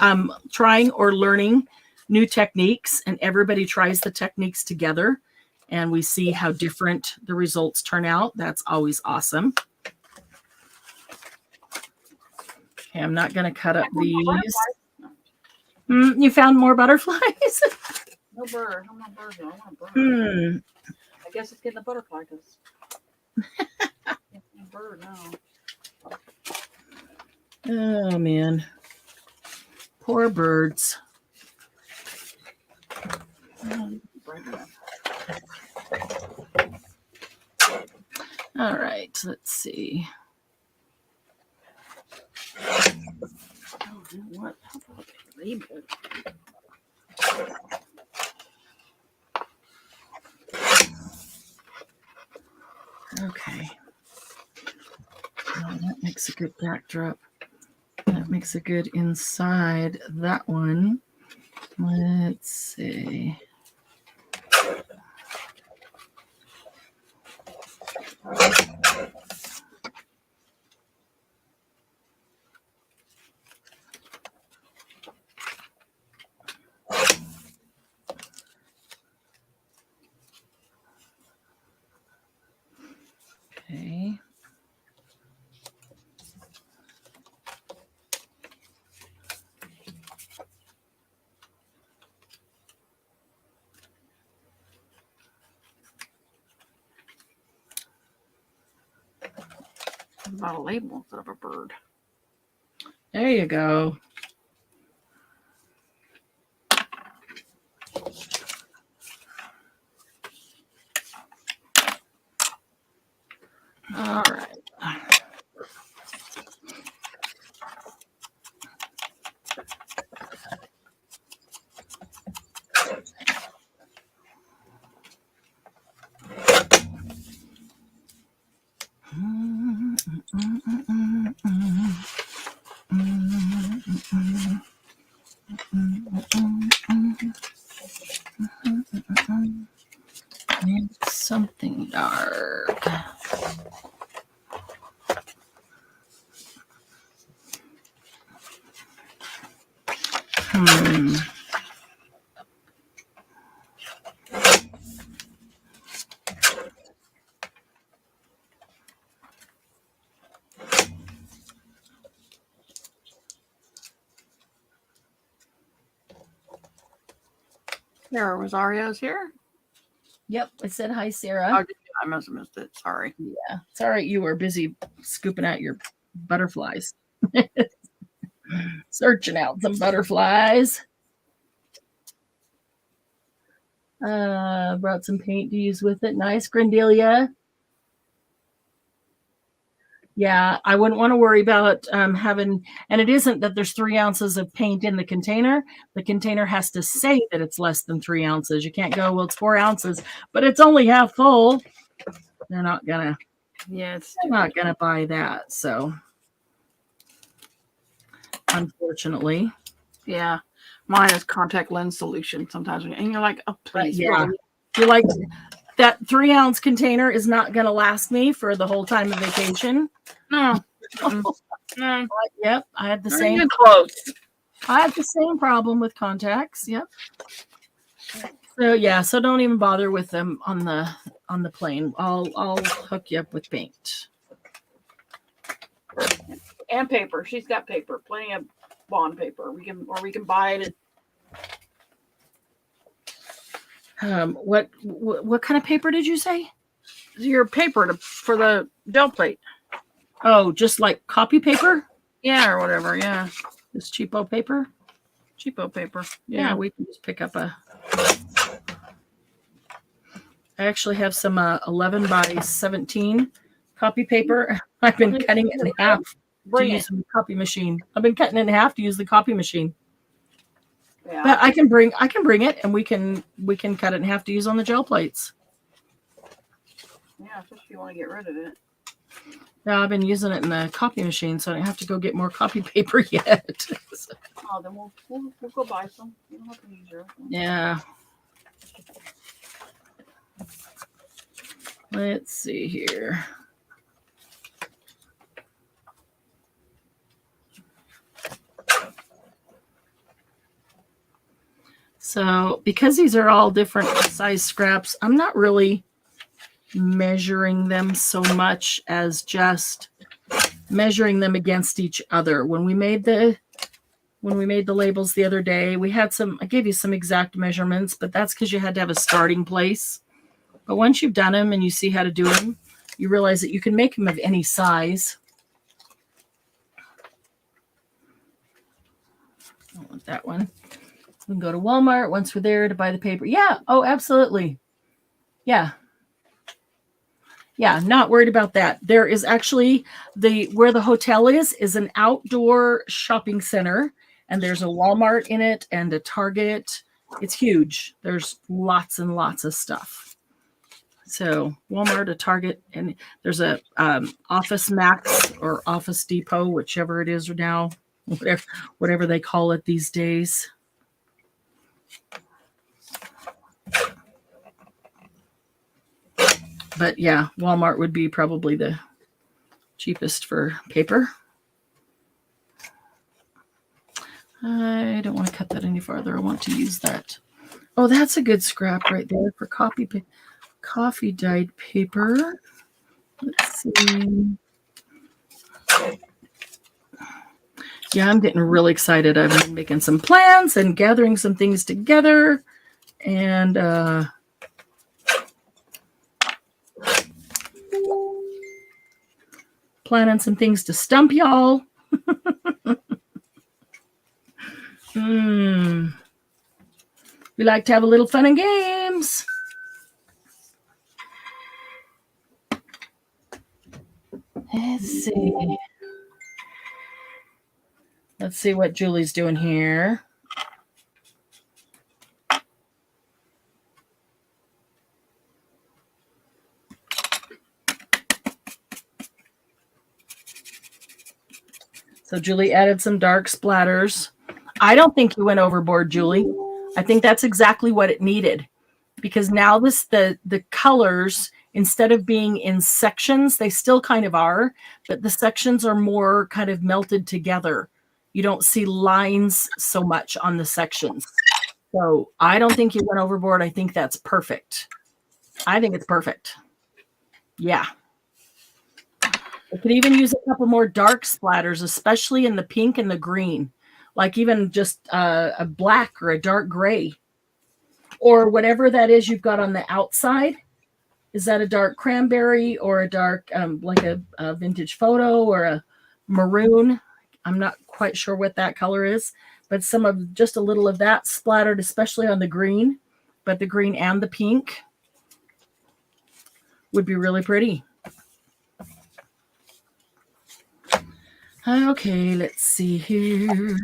trying or learning new techniques and everybody tries the techniques together and we see how different the results turn out. That's always awesome. Okay, I'm not going to cut up these. You found more butterflies? No bird. I'm not bird. I want a bird. I guess it's getting a butterfly because no bird now. Oh, man. Poor birds. All right, let's see. Oh, what? How about the label? Okay. Oh, that makes a good backdrop. That makes a good inside. That one. Let's see. Okay. About a label instead of a bird. There you go. All right. Something dark. There, Rosario's here. Yep, I said hi, Sarah. Oh, I must have missed it. Sorry. Yeah, it's all right. You were busy scooping out your butterflies. Searching out some butterflies. Brought some paint to use with it. Nice, Grandelia. Yeah, I wouldn't want to worry about having, and it isn't that there's 3 ounces of paint in the container. The container has to say that it's less than 3 ounces. You can't go, well, it's 4 ounces, but it's only half full. They're not gonna, Yeah, it's they're not gonna buy that. So, unfortunately, yeah. Mine is contact lens solution sometimes, and you're like, oh, please, yeah, really? you're like that 3 ounce container is not gonna last me for the whole time of vacation. No. No. Yep, I had the Not same. even close. I had the same problem with contacts. Yep. So yeah, so don't even bother with them on the plane. I'll hook you up with paint. And paper. She's got paper. Plenty of bond paper. We can buy it. What kind of paper did you say? Your paper for the gel plate. Oh, just like copy paper? Yeah, or whatever. Yeah. This cheapo paper? Cheapo paper. Yeah, we can just pick up a. I actually have some 11 by 17 copy paper. I've been cutting it in half to use the copy machine. I've been cutting it in half to use the copy machine. Yeah. But I can bring it, and we can cut it in half to use on the gel plates. Yeah, especially if you want to get rid of it. Now I've been using it in the copy machine, so I don't have to go get more copy paper yet. Oh, then we'll go buy some. You don't have to use yours. Yeah. Let's see here. So because these are all different size scraps, I'm not really measuring them so much as just measuring them against each other. When we made the labels the other day, I gave you some exact measurements, but that's because you had to have a starting place. But once you've done them and you see how to do them, you realize that you can make them of any size. I don't want that one. We can go to Walmart once we're there to buy the paper. Yeah. Oh, absolutely. Yeah. Yeah, not worried about that. There is actually where the hotel is an outdoor shopping center, and there's a Walmart in it and a Target. It's huge. There's lots and lots of stuff. So Walmart, a Target, and there's a Office Max or Office Depot, whichever it is now, whatever they call it these days. But yeah, Walmart would be probably the cheapest for paper. I don't want to cut that any farther. I want to use that. Oh, that's a good scrap right there for coffee dyed paper. Let's see. Yeah, I'm getting really excited. I've been making some plans and gathering some things together, and planning some things to stump y'all. We like to have a little fun and games. Let's see. Let's see what Julie's doing here. So Julie added some dark splatters. I don't think you went overboard, Julie. I think that's exactly what it needed, because now the colors, instead of being in sections, they still kind of are, but the sections are more kind of melted together. You don't see lines so much on the sections. So I don't think you went overboard. I think that's perfect. I think it's perfect. Yeah. I could even use a couple more dark splatters, especially in the pink and the green, like even just a black or a dark gray, or whatever that is you've got on the outside. Is that a dark cranberry or a dark, like a vintage photo or a maroon? I'm not quite sure what that color is, but just a little of that splattered, especially on the green, but the green and the pink would be really pretty. Okay, let's see here.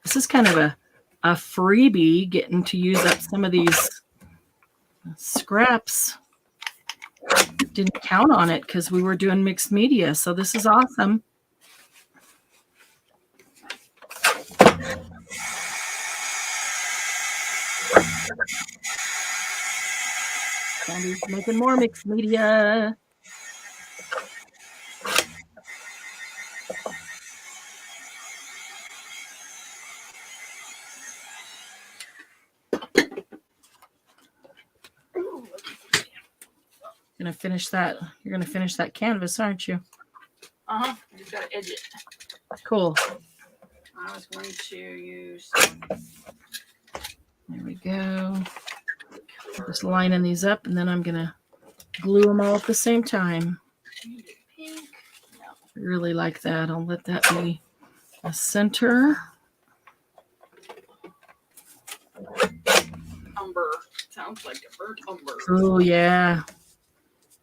This is kind of a freebie, getting to use up some of these scraps. Didn't count on it because we were doing mixed media, so this is awesome. Sandy's making more mixed media. Gonna finish that. You're gonna finish that canvas, aren't you? Uh-huh. You just gotta edge it. Cool. I was going to use. There we go. Just lining these up, and then I'm gonna glue them all at the same time. Pink. No. I really like that. I'll let that be a center. Umber. Sounds like a burnt umber. Oh yeah.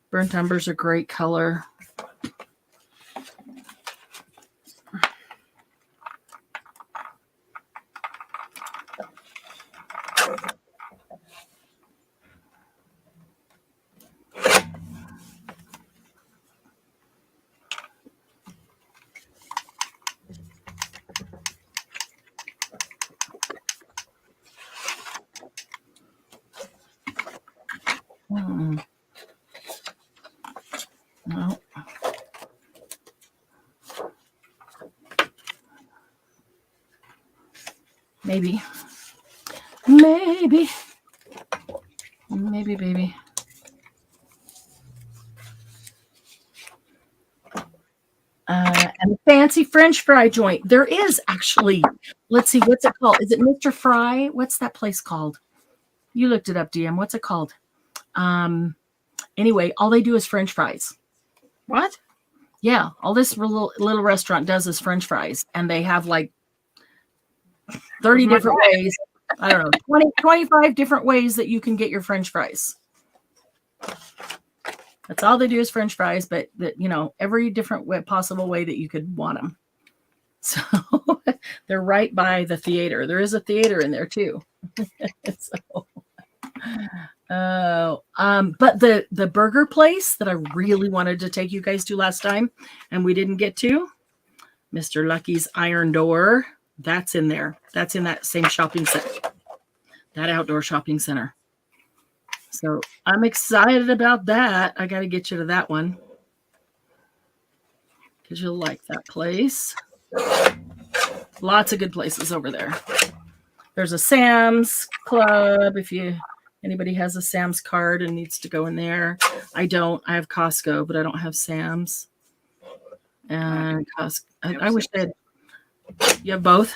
Burnt umber's a great color. No. Maybe. Maybe. Maybe, baby. And a fancy French fry joint. There is actually, let's see, what's it called? Is it Mr. Fry? What's that place called? You looked it up, DM. What's it called? Anyway, all they do is French fries. What? Yeah, all this little restaurant does is French fries, and they have like 30 different ways. I don't know, 25 different ways that you can get your French fries. That's all they do is French fries, but that, you know, every different possible way that you could want them. So they're right by the theater. There is a theater in there too. So, but the burger place that I really wanted to take you guys to last time, and we didn't get to, Mr. Lucky's Iron Door. That's in there. That's in that same shopping center, that outdoor shopping center. So I'm excited about that. I got to get you to that one because you'll like that place. Lots of good places over there. There's a Sam's Club if anybody has a Sam's card and needs to go in there. I don't. I have Costco, but I don't have Sam's. And Costco. I wish they had. You have both?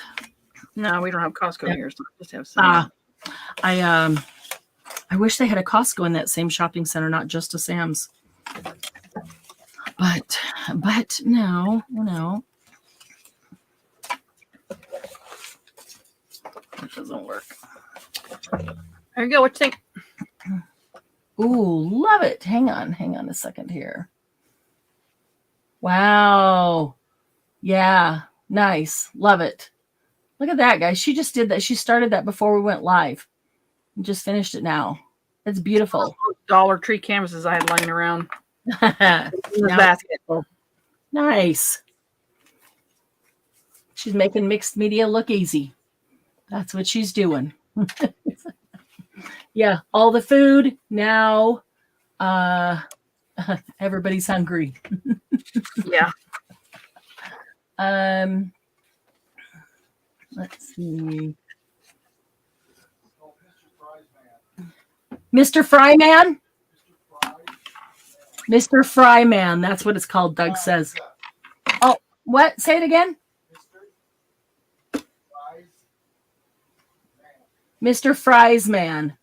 No, we don't have Costco here, so we just have Sam's. I wish they had a Costco in that same shopping center, not just a Sam's. But no. It doesn't work. There you go. What you think? Ooh, love it. Hang on a second here. Wow. Yeah, nice. Love it. Look at that, guys. She just did that. She started that before we went live. And just finished it now. It's beautiful. Dollar Tree canvases I had laying around. Basket. Nice. She's making mixed media look easy. That's what she's doing. Yeah, all the food now. Everybody's hungry. Yeah. Let's see. Mr. Fryman? Mr. Fryman. That's what it's called, Doug says. Oh, what? Say it again. Mr. Fries Man.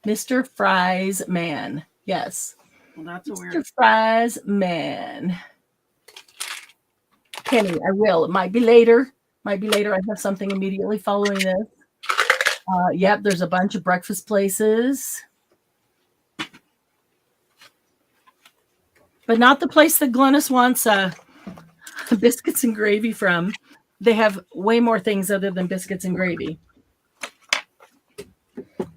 Mr. Fries Man. Yes. Well, that's a weird. Mr. Fries Man. Penny, I will. It might be later. I have something immediately following this. Yep, there's a bunch of breakfast places. but not the place that Glennis wants biscuits and gravy from. They have way more things other than biscuits and gravy.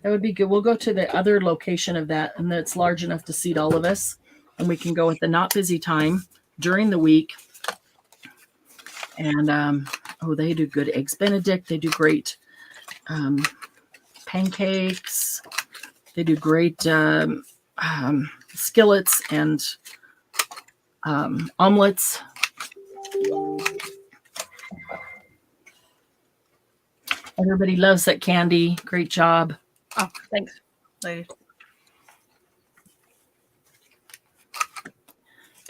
That would be good. We'll go to the other location of that, and that's large enough to seat all of us. And we can go at the not busy time during the week. And they do good eggs Benedict. They do great pancakes. They do great skillets and omelets. Everybody loves that candy. Great job. Oh, thanks, ladies.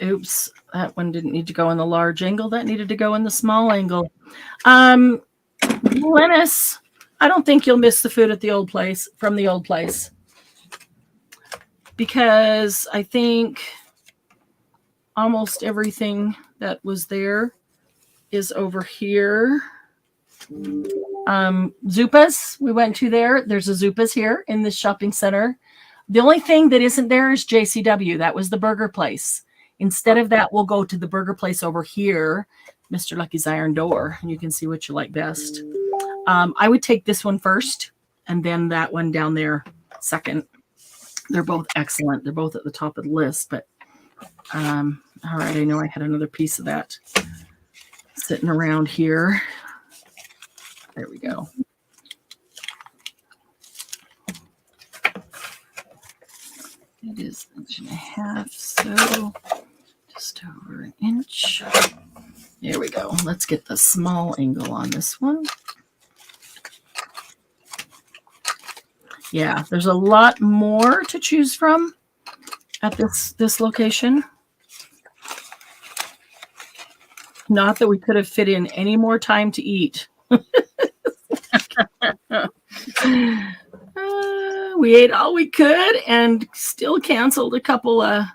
Oops, that one didn't need to go in the large angle. That needed to go in the small angle. Glennis, I don't think you'll miss the food at the old place, from the old place. Because I think almost everything that was there is over here. Zupas, we went to there. There's a Zupas here in this shopping center. The only thing that isn't there is JCW. That was the burger place. Instead of that, we'll go to the burger place over here, Mr. Lucky's Iron Door, and you can see what you like best. I would take this one first, and then that one down there second. They're both excellent. They're both at the top of the list, but all right, I know I had another piece of that sitting around here. There we go. It is 1.5 inches, so just over 1 inch. There we go. Let's get the small angle on this one. Yeah, there's a lot more to choose from at this location. Not that we could have fit in any more time to eat. We ate all we could and still canceled a couple of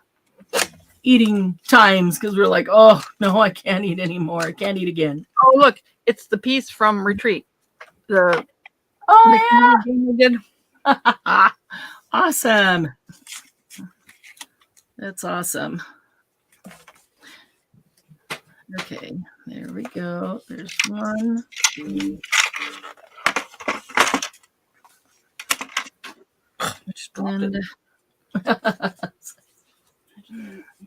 eating times because we're like, oh, no, I can't eat anymore. I can't eat again. Oh, look, it's the piece from Retreat. The we did. Awesome. That's awesome. Okay, there we go. There's one. And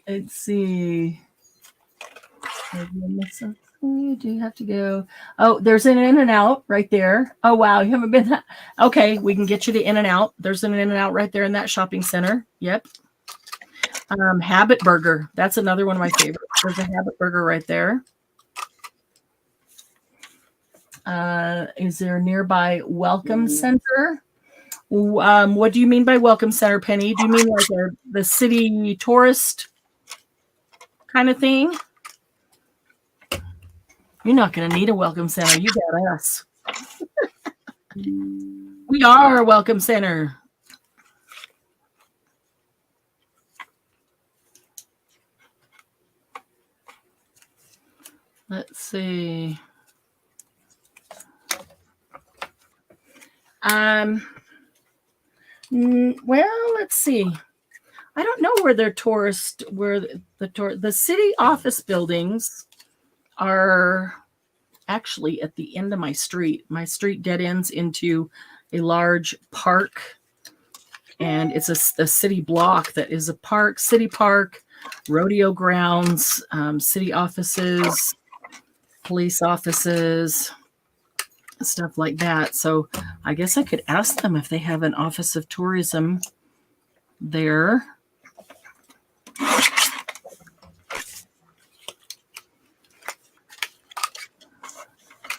let's see. You do have to go. Oh, there's an In-N-Out right there. Oh, wow. You haven't been that. Okay, we can get you to In-N-Out. There's an In-N-Out right there in that shopping center. Yep. Habit Burger. That's another one of my favorites. There's a Habit Burger right there. Is there a nearby Welcome Center? What do you mean by Welcome Center, Penny? Do you mean like the city tourist kind of thing? You're not going to need a Welcome Center. You got us. We are a Welcome Center. Let's see. Well, let's see. I don't know where they're tourist, where the city office buildings are actually at the end of my street. My street dead ends into a large park, and it's a city block that is a park, city park, rodeo grounds, city offices, police offices, stuff like that. So I guess I could ask them if they have an office of tourism there.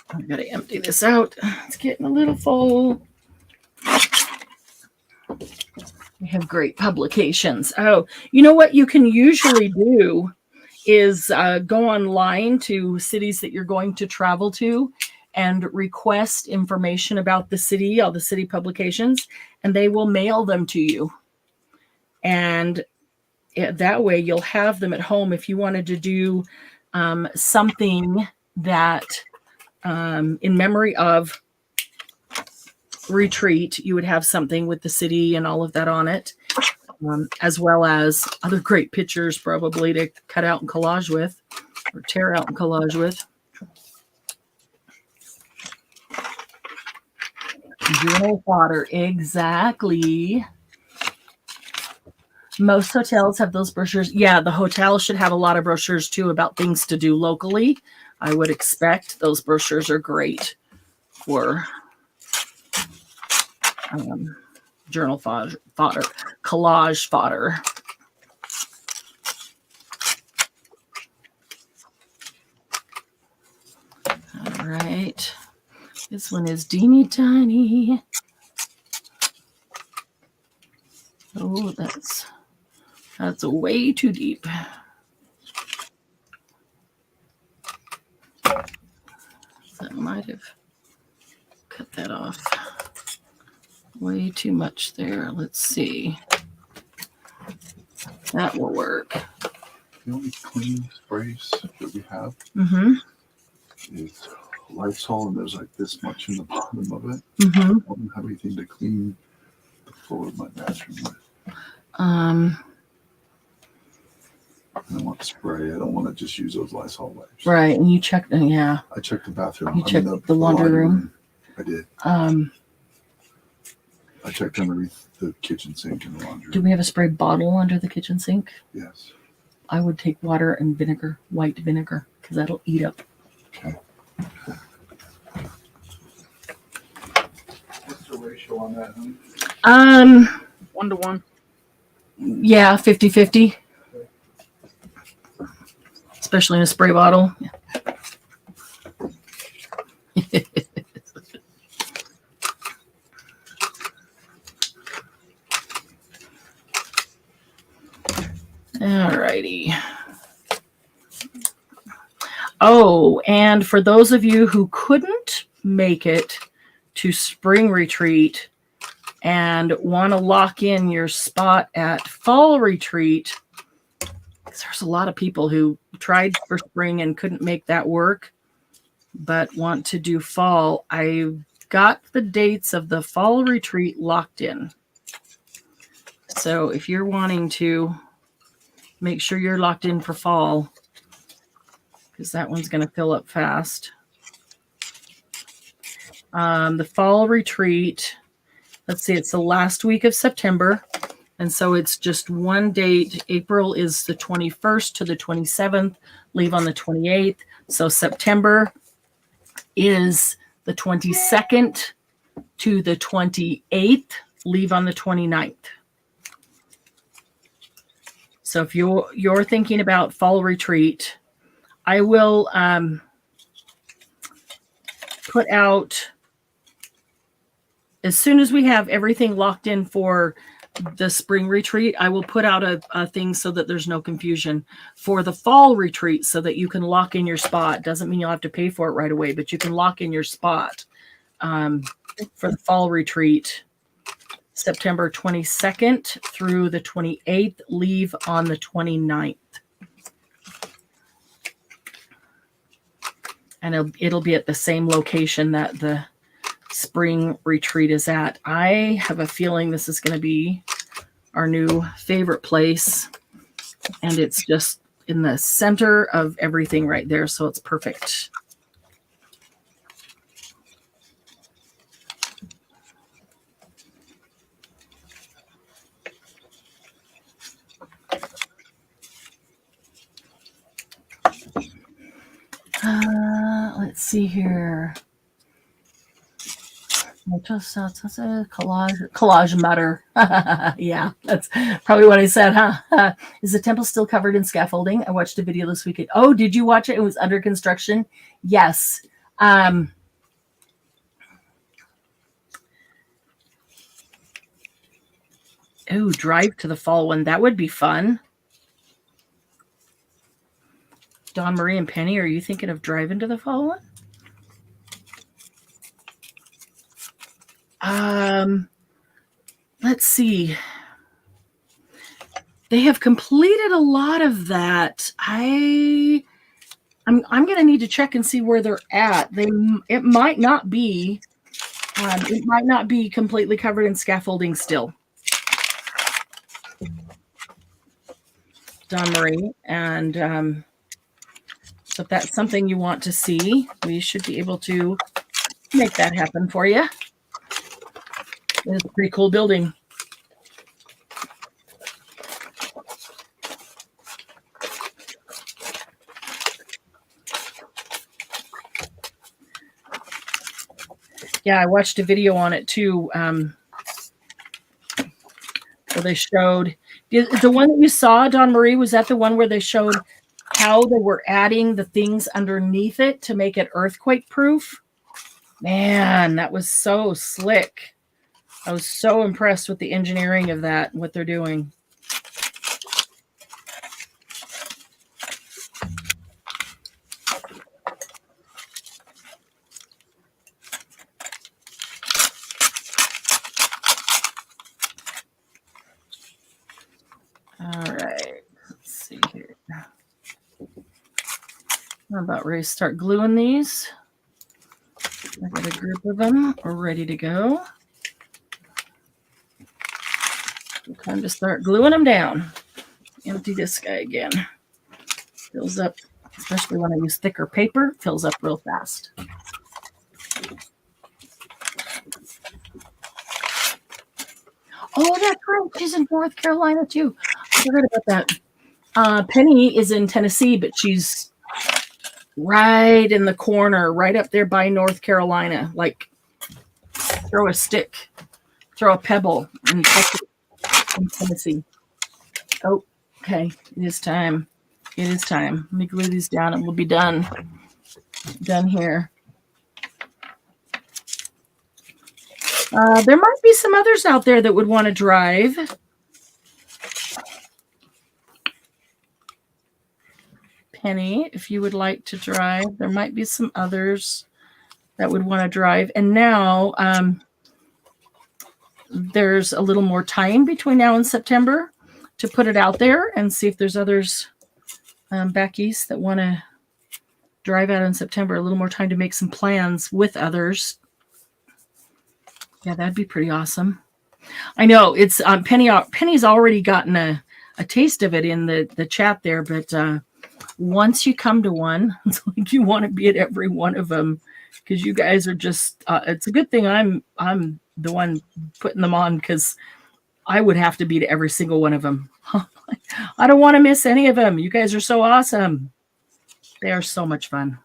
I've got to empty this out. It's getting a little full. We have great publications. Oh, you know what you can usually do is go online to cities that you're going to travel to and request information about the city, all the city publications, and they will mail them to you. And that way you'll have them at home if you wanted to do something that in memory of retreat, you would have something with the city and all of that on it, as well as other great pictures probably to cut out and collage with, or tear out and collage with. Journal fodder, exactly. Most hotels have those brochures. Yeah, the hotel should have a lot of brochures too about things to do locally. I would expect those brochures are great for journal fodder, collage fodder. All right. This one is teeny tiny. Oh, that's way too deep. That might have cut that off. Way too much there. Let's see. That will work. The only clean sprays that we have is Lysol, and there's like this much in the bottom of it. I don't have anything to clean the floor of my bathroom with. I want spray. I don't want to just use those Lysol wipes. Right, and you checked, yeah. I checked the bathroom. You checked the laundry room. I did. I checked underneath the kitchen sink in the laundry room. Do we have a spray bottle under the kitchen sink? Yes. I would take water and vinegar, white vinegar, because that'll eat up. Okay. What's the ratio on that, honey? 1-to-1. Yeah, 50-50. Especially in a spray bottle. Yeah. Alrighty. Oh, and for those of you who couldn't make it to spring retreat and want to lock in your spot at fall retreat, there's a lot of people who tried for spring and couldn't make that work, but want to do fall. I got the dates of the fall retreat locked in. So if you're wanting to make sure you're locked in for fall, because that one's going to fill up fast. The fall retreat, let's see, it's the last week of September. And so it's just one date. April is the 21st to the 27th, leave on the 28th. So September is the 22nd to the 28th, leave on the 29th. So if you're thinking about fall retreat, I will put out, as soon as we have everything locked in for the spring retreat, I will put out a thing so that there's no confusion for the fall retreat so that you can lock in your spot. Doesn't mean you'll have to pay for it right away, but you can lock in your spot for the fall retreat. September 22nd through the 28th, leave on the 29th. And it'll be at the same location that the spring retreat is at. I have a feeling this is going to be our new favorite place. And it's just in the center of everything right there. So it's perfect. Let's see here. Collage matter. Yeah, that's probably what I said, huh? Is the temple still covered in scaffolding? I watched a video this weekend. Oh, did you watch it? It was under construction. Yes. Oh, drive to the fall one. That would be fun. Dawn Marie and Penny, are you thinking of driving to the fall one? Let's see. They have completed a lot of that. I'm going to need to check and see where they're at. It might not be It might not be completely covered in scaffolding still. Dawn Marie. And so if that's something you want to see, we should be able to make that happen for you. It's a pretty cool building. Yeah, I watched a video on it too. Where they showed the one that you saw, Dawn Marie, was that the one where they showed how they were adding the things underneath it to make it earthquake proof? Man, that was so slick. I was so impressed with the engineering of that and what they're doing. All right, let's see here. I'm about ready to start gluing these. I got a group of them ready to go. Time to start gluing them down. Empty this guy again. Fills up, especially when I use thicker paper, fills up real fast. Oh, that's right. She's in North Carolina too. I forgot about that. Penny is in Tennessee, but she's right in the corner, right up there by North Carolina. Like, throw a stick, throw a pebble, and touch it in Tennessee. Oh, okay. It is time. It is time. Let me glue these down and we'll be done. Done here. There might be some others out there that would want to drive. Penny, if you would like to drive, there might be some others that would want to drive. And now there's a little more time between now and September to put it out there and see if there's others back east that want to drive out in September. A little more time to make some plans with others. Yeah, that'd be pretty awesome. I know it's Penny's already gotten a taste of it in the chat there, but once you come to one, it's like you want to be at every one of them because you guys are just it's a good thing I'm the one putting them on because I would have to be to every single one of them. I don't want to miss any of them. You guys are so awesome. They are so much fun.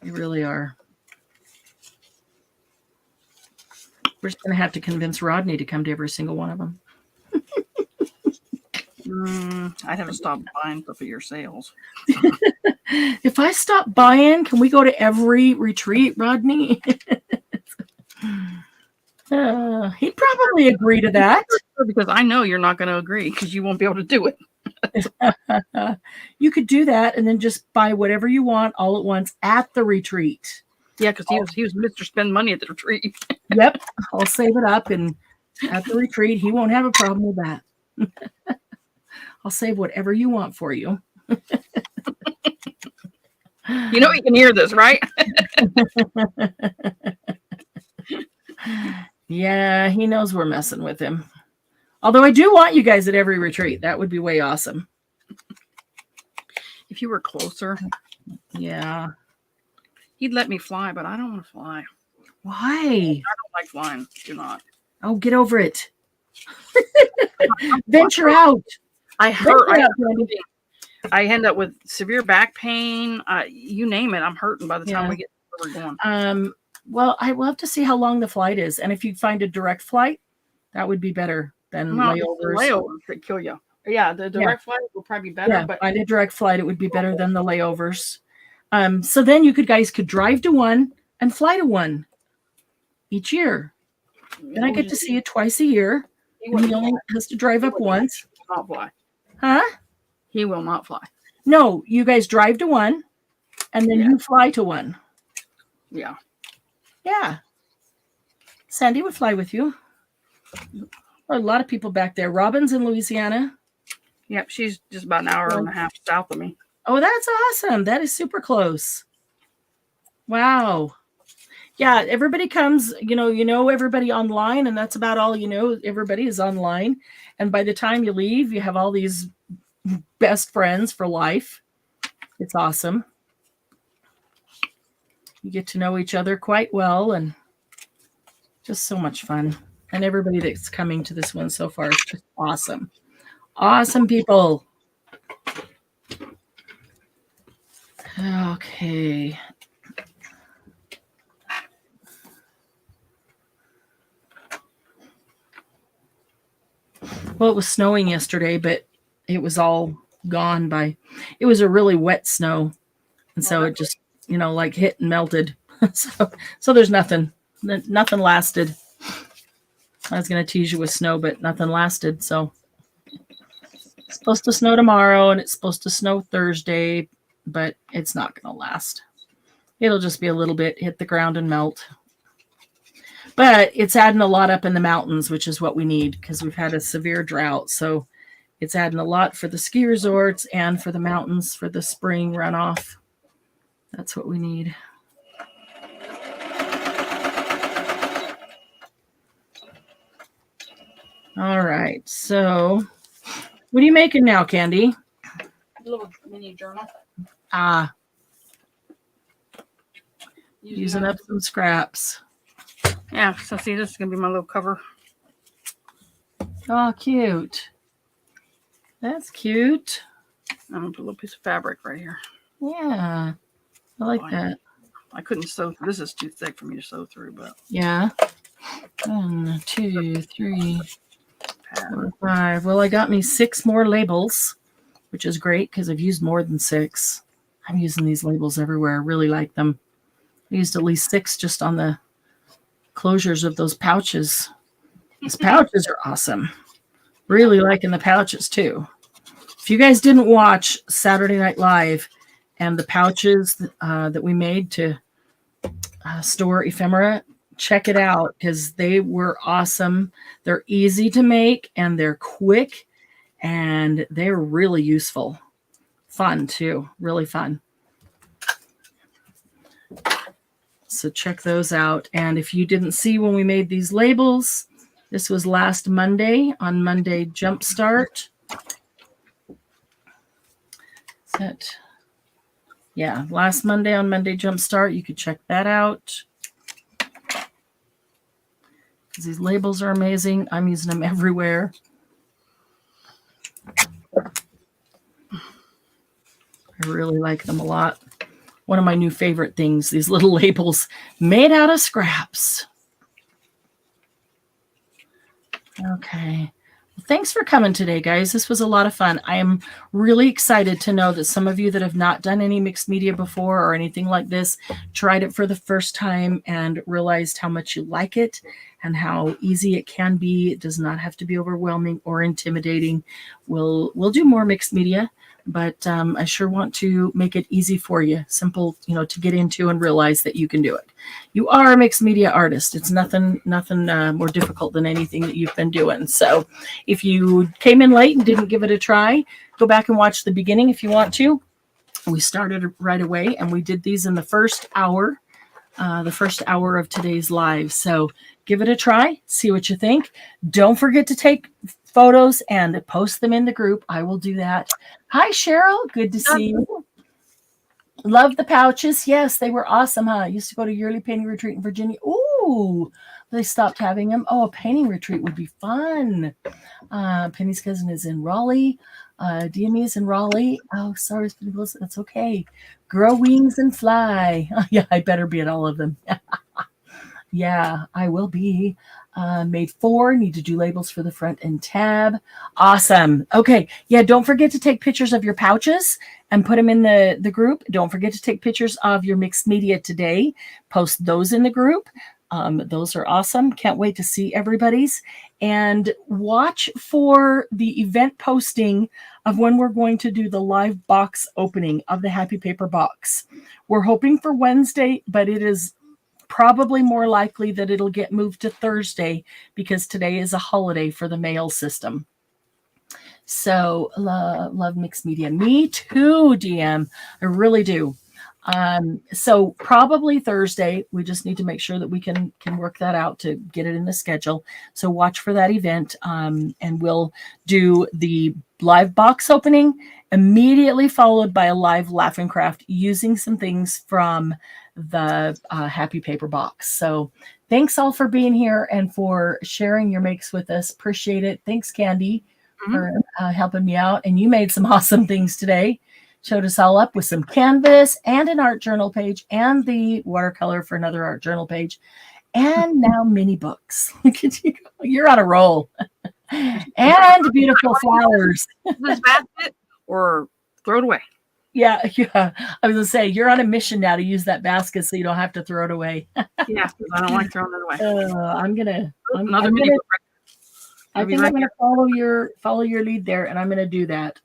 They really are. We're just going to have to convince Rodney to come to every single one of them. I'd have to stop buying stuff at your sales. If I stop buying, can we go to every retreat, Rodney? He'd probably agree to that. Because I know you're not going to agree because you won't be able to do it. You could do that and then just buy whatever you want all at once at the retreat. Yeah, because he was Mr. Spend Money at the retreat. Yep. I'll save it up, and at the retreat, he won't have a problem with that. I'll save whatever you want for you. You know you can hear this, right? Yeah, he knows we're messing with him. Although I do want you guys at every retreat. That would be way awesome. If you were closer. Yeah. He'd let me fly, but I don't want to fly. Why? I don't like flying. Do not. Oh, get over it. Venture out. I hurt. I end up with severe back pain. You name it. I'm hurting by the time we get where we're going. Well, I will have to see how long the flight is. And if you find a direct flight, that would be better than layovers. Layovers that kill you. Yeah, the direct flight will probably be better. Yeah, but find a direct flight. It would be better than the layovers. So then you guys could drive to one and fly to one each year. Then I get to see you twice a year. He only has to drive up once. Not fly. Huh? He will not fly. No, you guys drive to one and then you fly to one. Yeah. Yeah. Sandy would fly with you. A lot of people back there. Robin's in Louisiana. Yep, she's just about an hour and a half south of me. Oh, that's awesome. That is super close. Wow. Yeah, everybody comes, you know everybody online, and that's about all you know. Everybody is online. And by the time you leave, you have all these best friends for life. It's awesome. You get to know each other quite well, and just so much fun. And everybody that's coming to this one so far is just awesome. Awesome people. Okay. Well, it was snowing yesterday, but it was all gone by, it was a really wet snow. And so it just, like hit and melted. so there's nothing lasted. I was going to tease you with snow, but nothing lasted. So it's supposed to snow tomorrow, and it's supposed to snow Thursday, but it's not going to last. It'll just be a little bit, hit the ground and melt. But it's adding a lot up in the mountains, which is what we need, because we've had a severe drought. So it's adding a lot for the ski resorts and for the mountains for the spring runoff. That's what we need. All right. So what are you making now, Candy? A little mini journal. Using up some scraps. Yeah, so see, this is going to be my little cover. Oh, cute. That's cute. I'm going to put a little piece of fabric right here. Yeah. I like that. I couldn't sew. This is too thick for me to sew through, but. Yeah. 1, 2, 3, 4, 5. Well, I got me 6 more labels, which is great because I've used more than 6. I'm using these labels everywhere. I really like them. I used at least 6 just on the closures of those pouches. These pouches are awesome. Really liking the pouches too. If you guys didn't watch Saturday Night Live and the pouches that we made to store ephemera, check it out because they were awesome. They're easy to make and they're quick and they're really useful. Fun too. Really fun. So check those out. And if you didn't see when we made these labels, this was last Monday on Monday Jumpstart. Yeah, last Monday on Monday Jumpstart. You could check that out. These labels are amazing. I'm using them everywhere. I really like them a lot. One of my new favorite things, these little labels made out of scraps. Okay. Well, thanks for coming today, guys. This was a lot of fun. I am really excited to know that some of you that have not done any mixed media before or anything like this tried it for the first time and realized how much you like it and how easy it can be. It does not have to be overwhelming or intimidating. We'll do more mixed media. But I sure want to make it easy for you, simple, to get into and realize that you can do it. You are a mixed media artist. It's nothing more difficult than anything that you've been doing. So if you came in late and didn't give it a try, go back and watch the beginning if you want to. We started right away and we did these in the first hour of today's live. So give it a try, see what you think. Don't forget to take photos and post them in the group. I will do that. Hi, Cheryl. Good to see you. Love the pouches. Yes, they were awesome, huh? I used to go to yearly painting retreat in Virginia. Ooh, they stopped having them. Oh, a painting retreat would be fun. Penny's cousin is in Raleigh. DME is in Raleigh. Oh, sorry, that's okay. Grow wings and fly. Oh, yeah, I better be at all of them. Yeah, I will be. Made 4. Need to do labels for the front and tab. Awesome. Okay. Yeah, don't forget to take pictures of your pouches and put them in the group. Don't forget to take pictures of your mixed media today. Post those in the group. Those are awesome. Can't wait to see everybody's. And watch for the event posting of when we're going to do the live box opening of the Happy Paper box. We're hoping for Wednesday, but it is probably more likely that it'll get moved to Thursday because today is a holiday for the mail system. So love mixed media. Me too, DM. I really do. So probably Thursday. We just need to make sure that we can work that out to get it in the schedule. So watch for that event. And we'll do the live box opening immediately followed by a live laugh and craft using some things from the Happy Paper box. So thanks all for being here and for sharing your makes with us. Appreciate it. Thanks, Candy, for helping me out. And you made some awesome things today. Showed us all up with some canvas and an art journal page and the watercolor for another art journal page. And now mini books. Look at you go. You're on a roll. And beautiful flowers. This basket or throw it away. Yeah. I was gonna say you're on a mission now to use that basket so you don't have to throw it away. Yeah, I don't like throwing it away. I'm gonna I'm gonna follow your lead there, and I'm gonna do that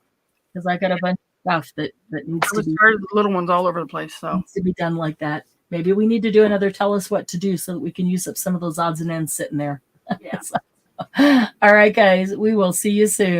because I got a bunch of stuff that needs to be the little ones all over the place. So needs to be done like that. Maybe we need to do another tell us what to do so that we can use up some of those odds and ends sitting there. yeah. All right, guys, we will see you soon.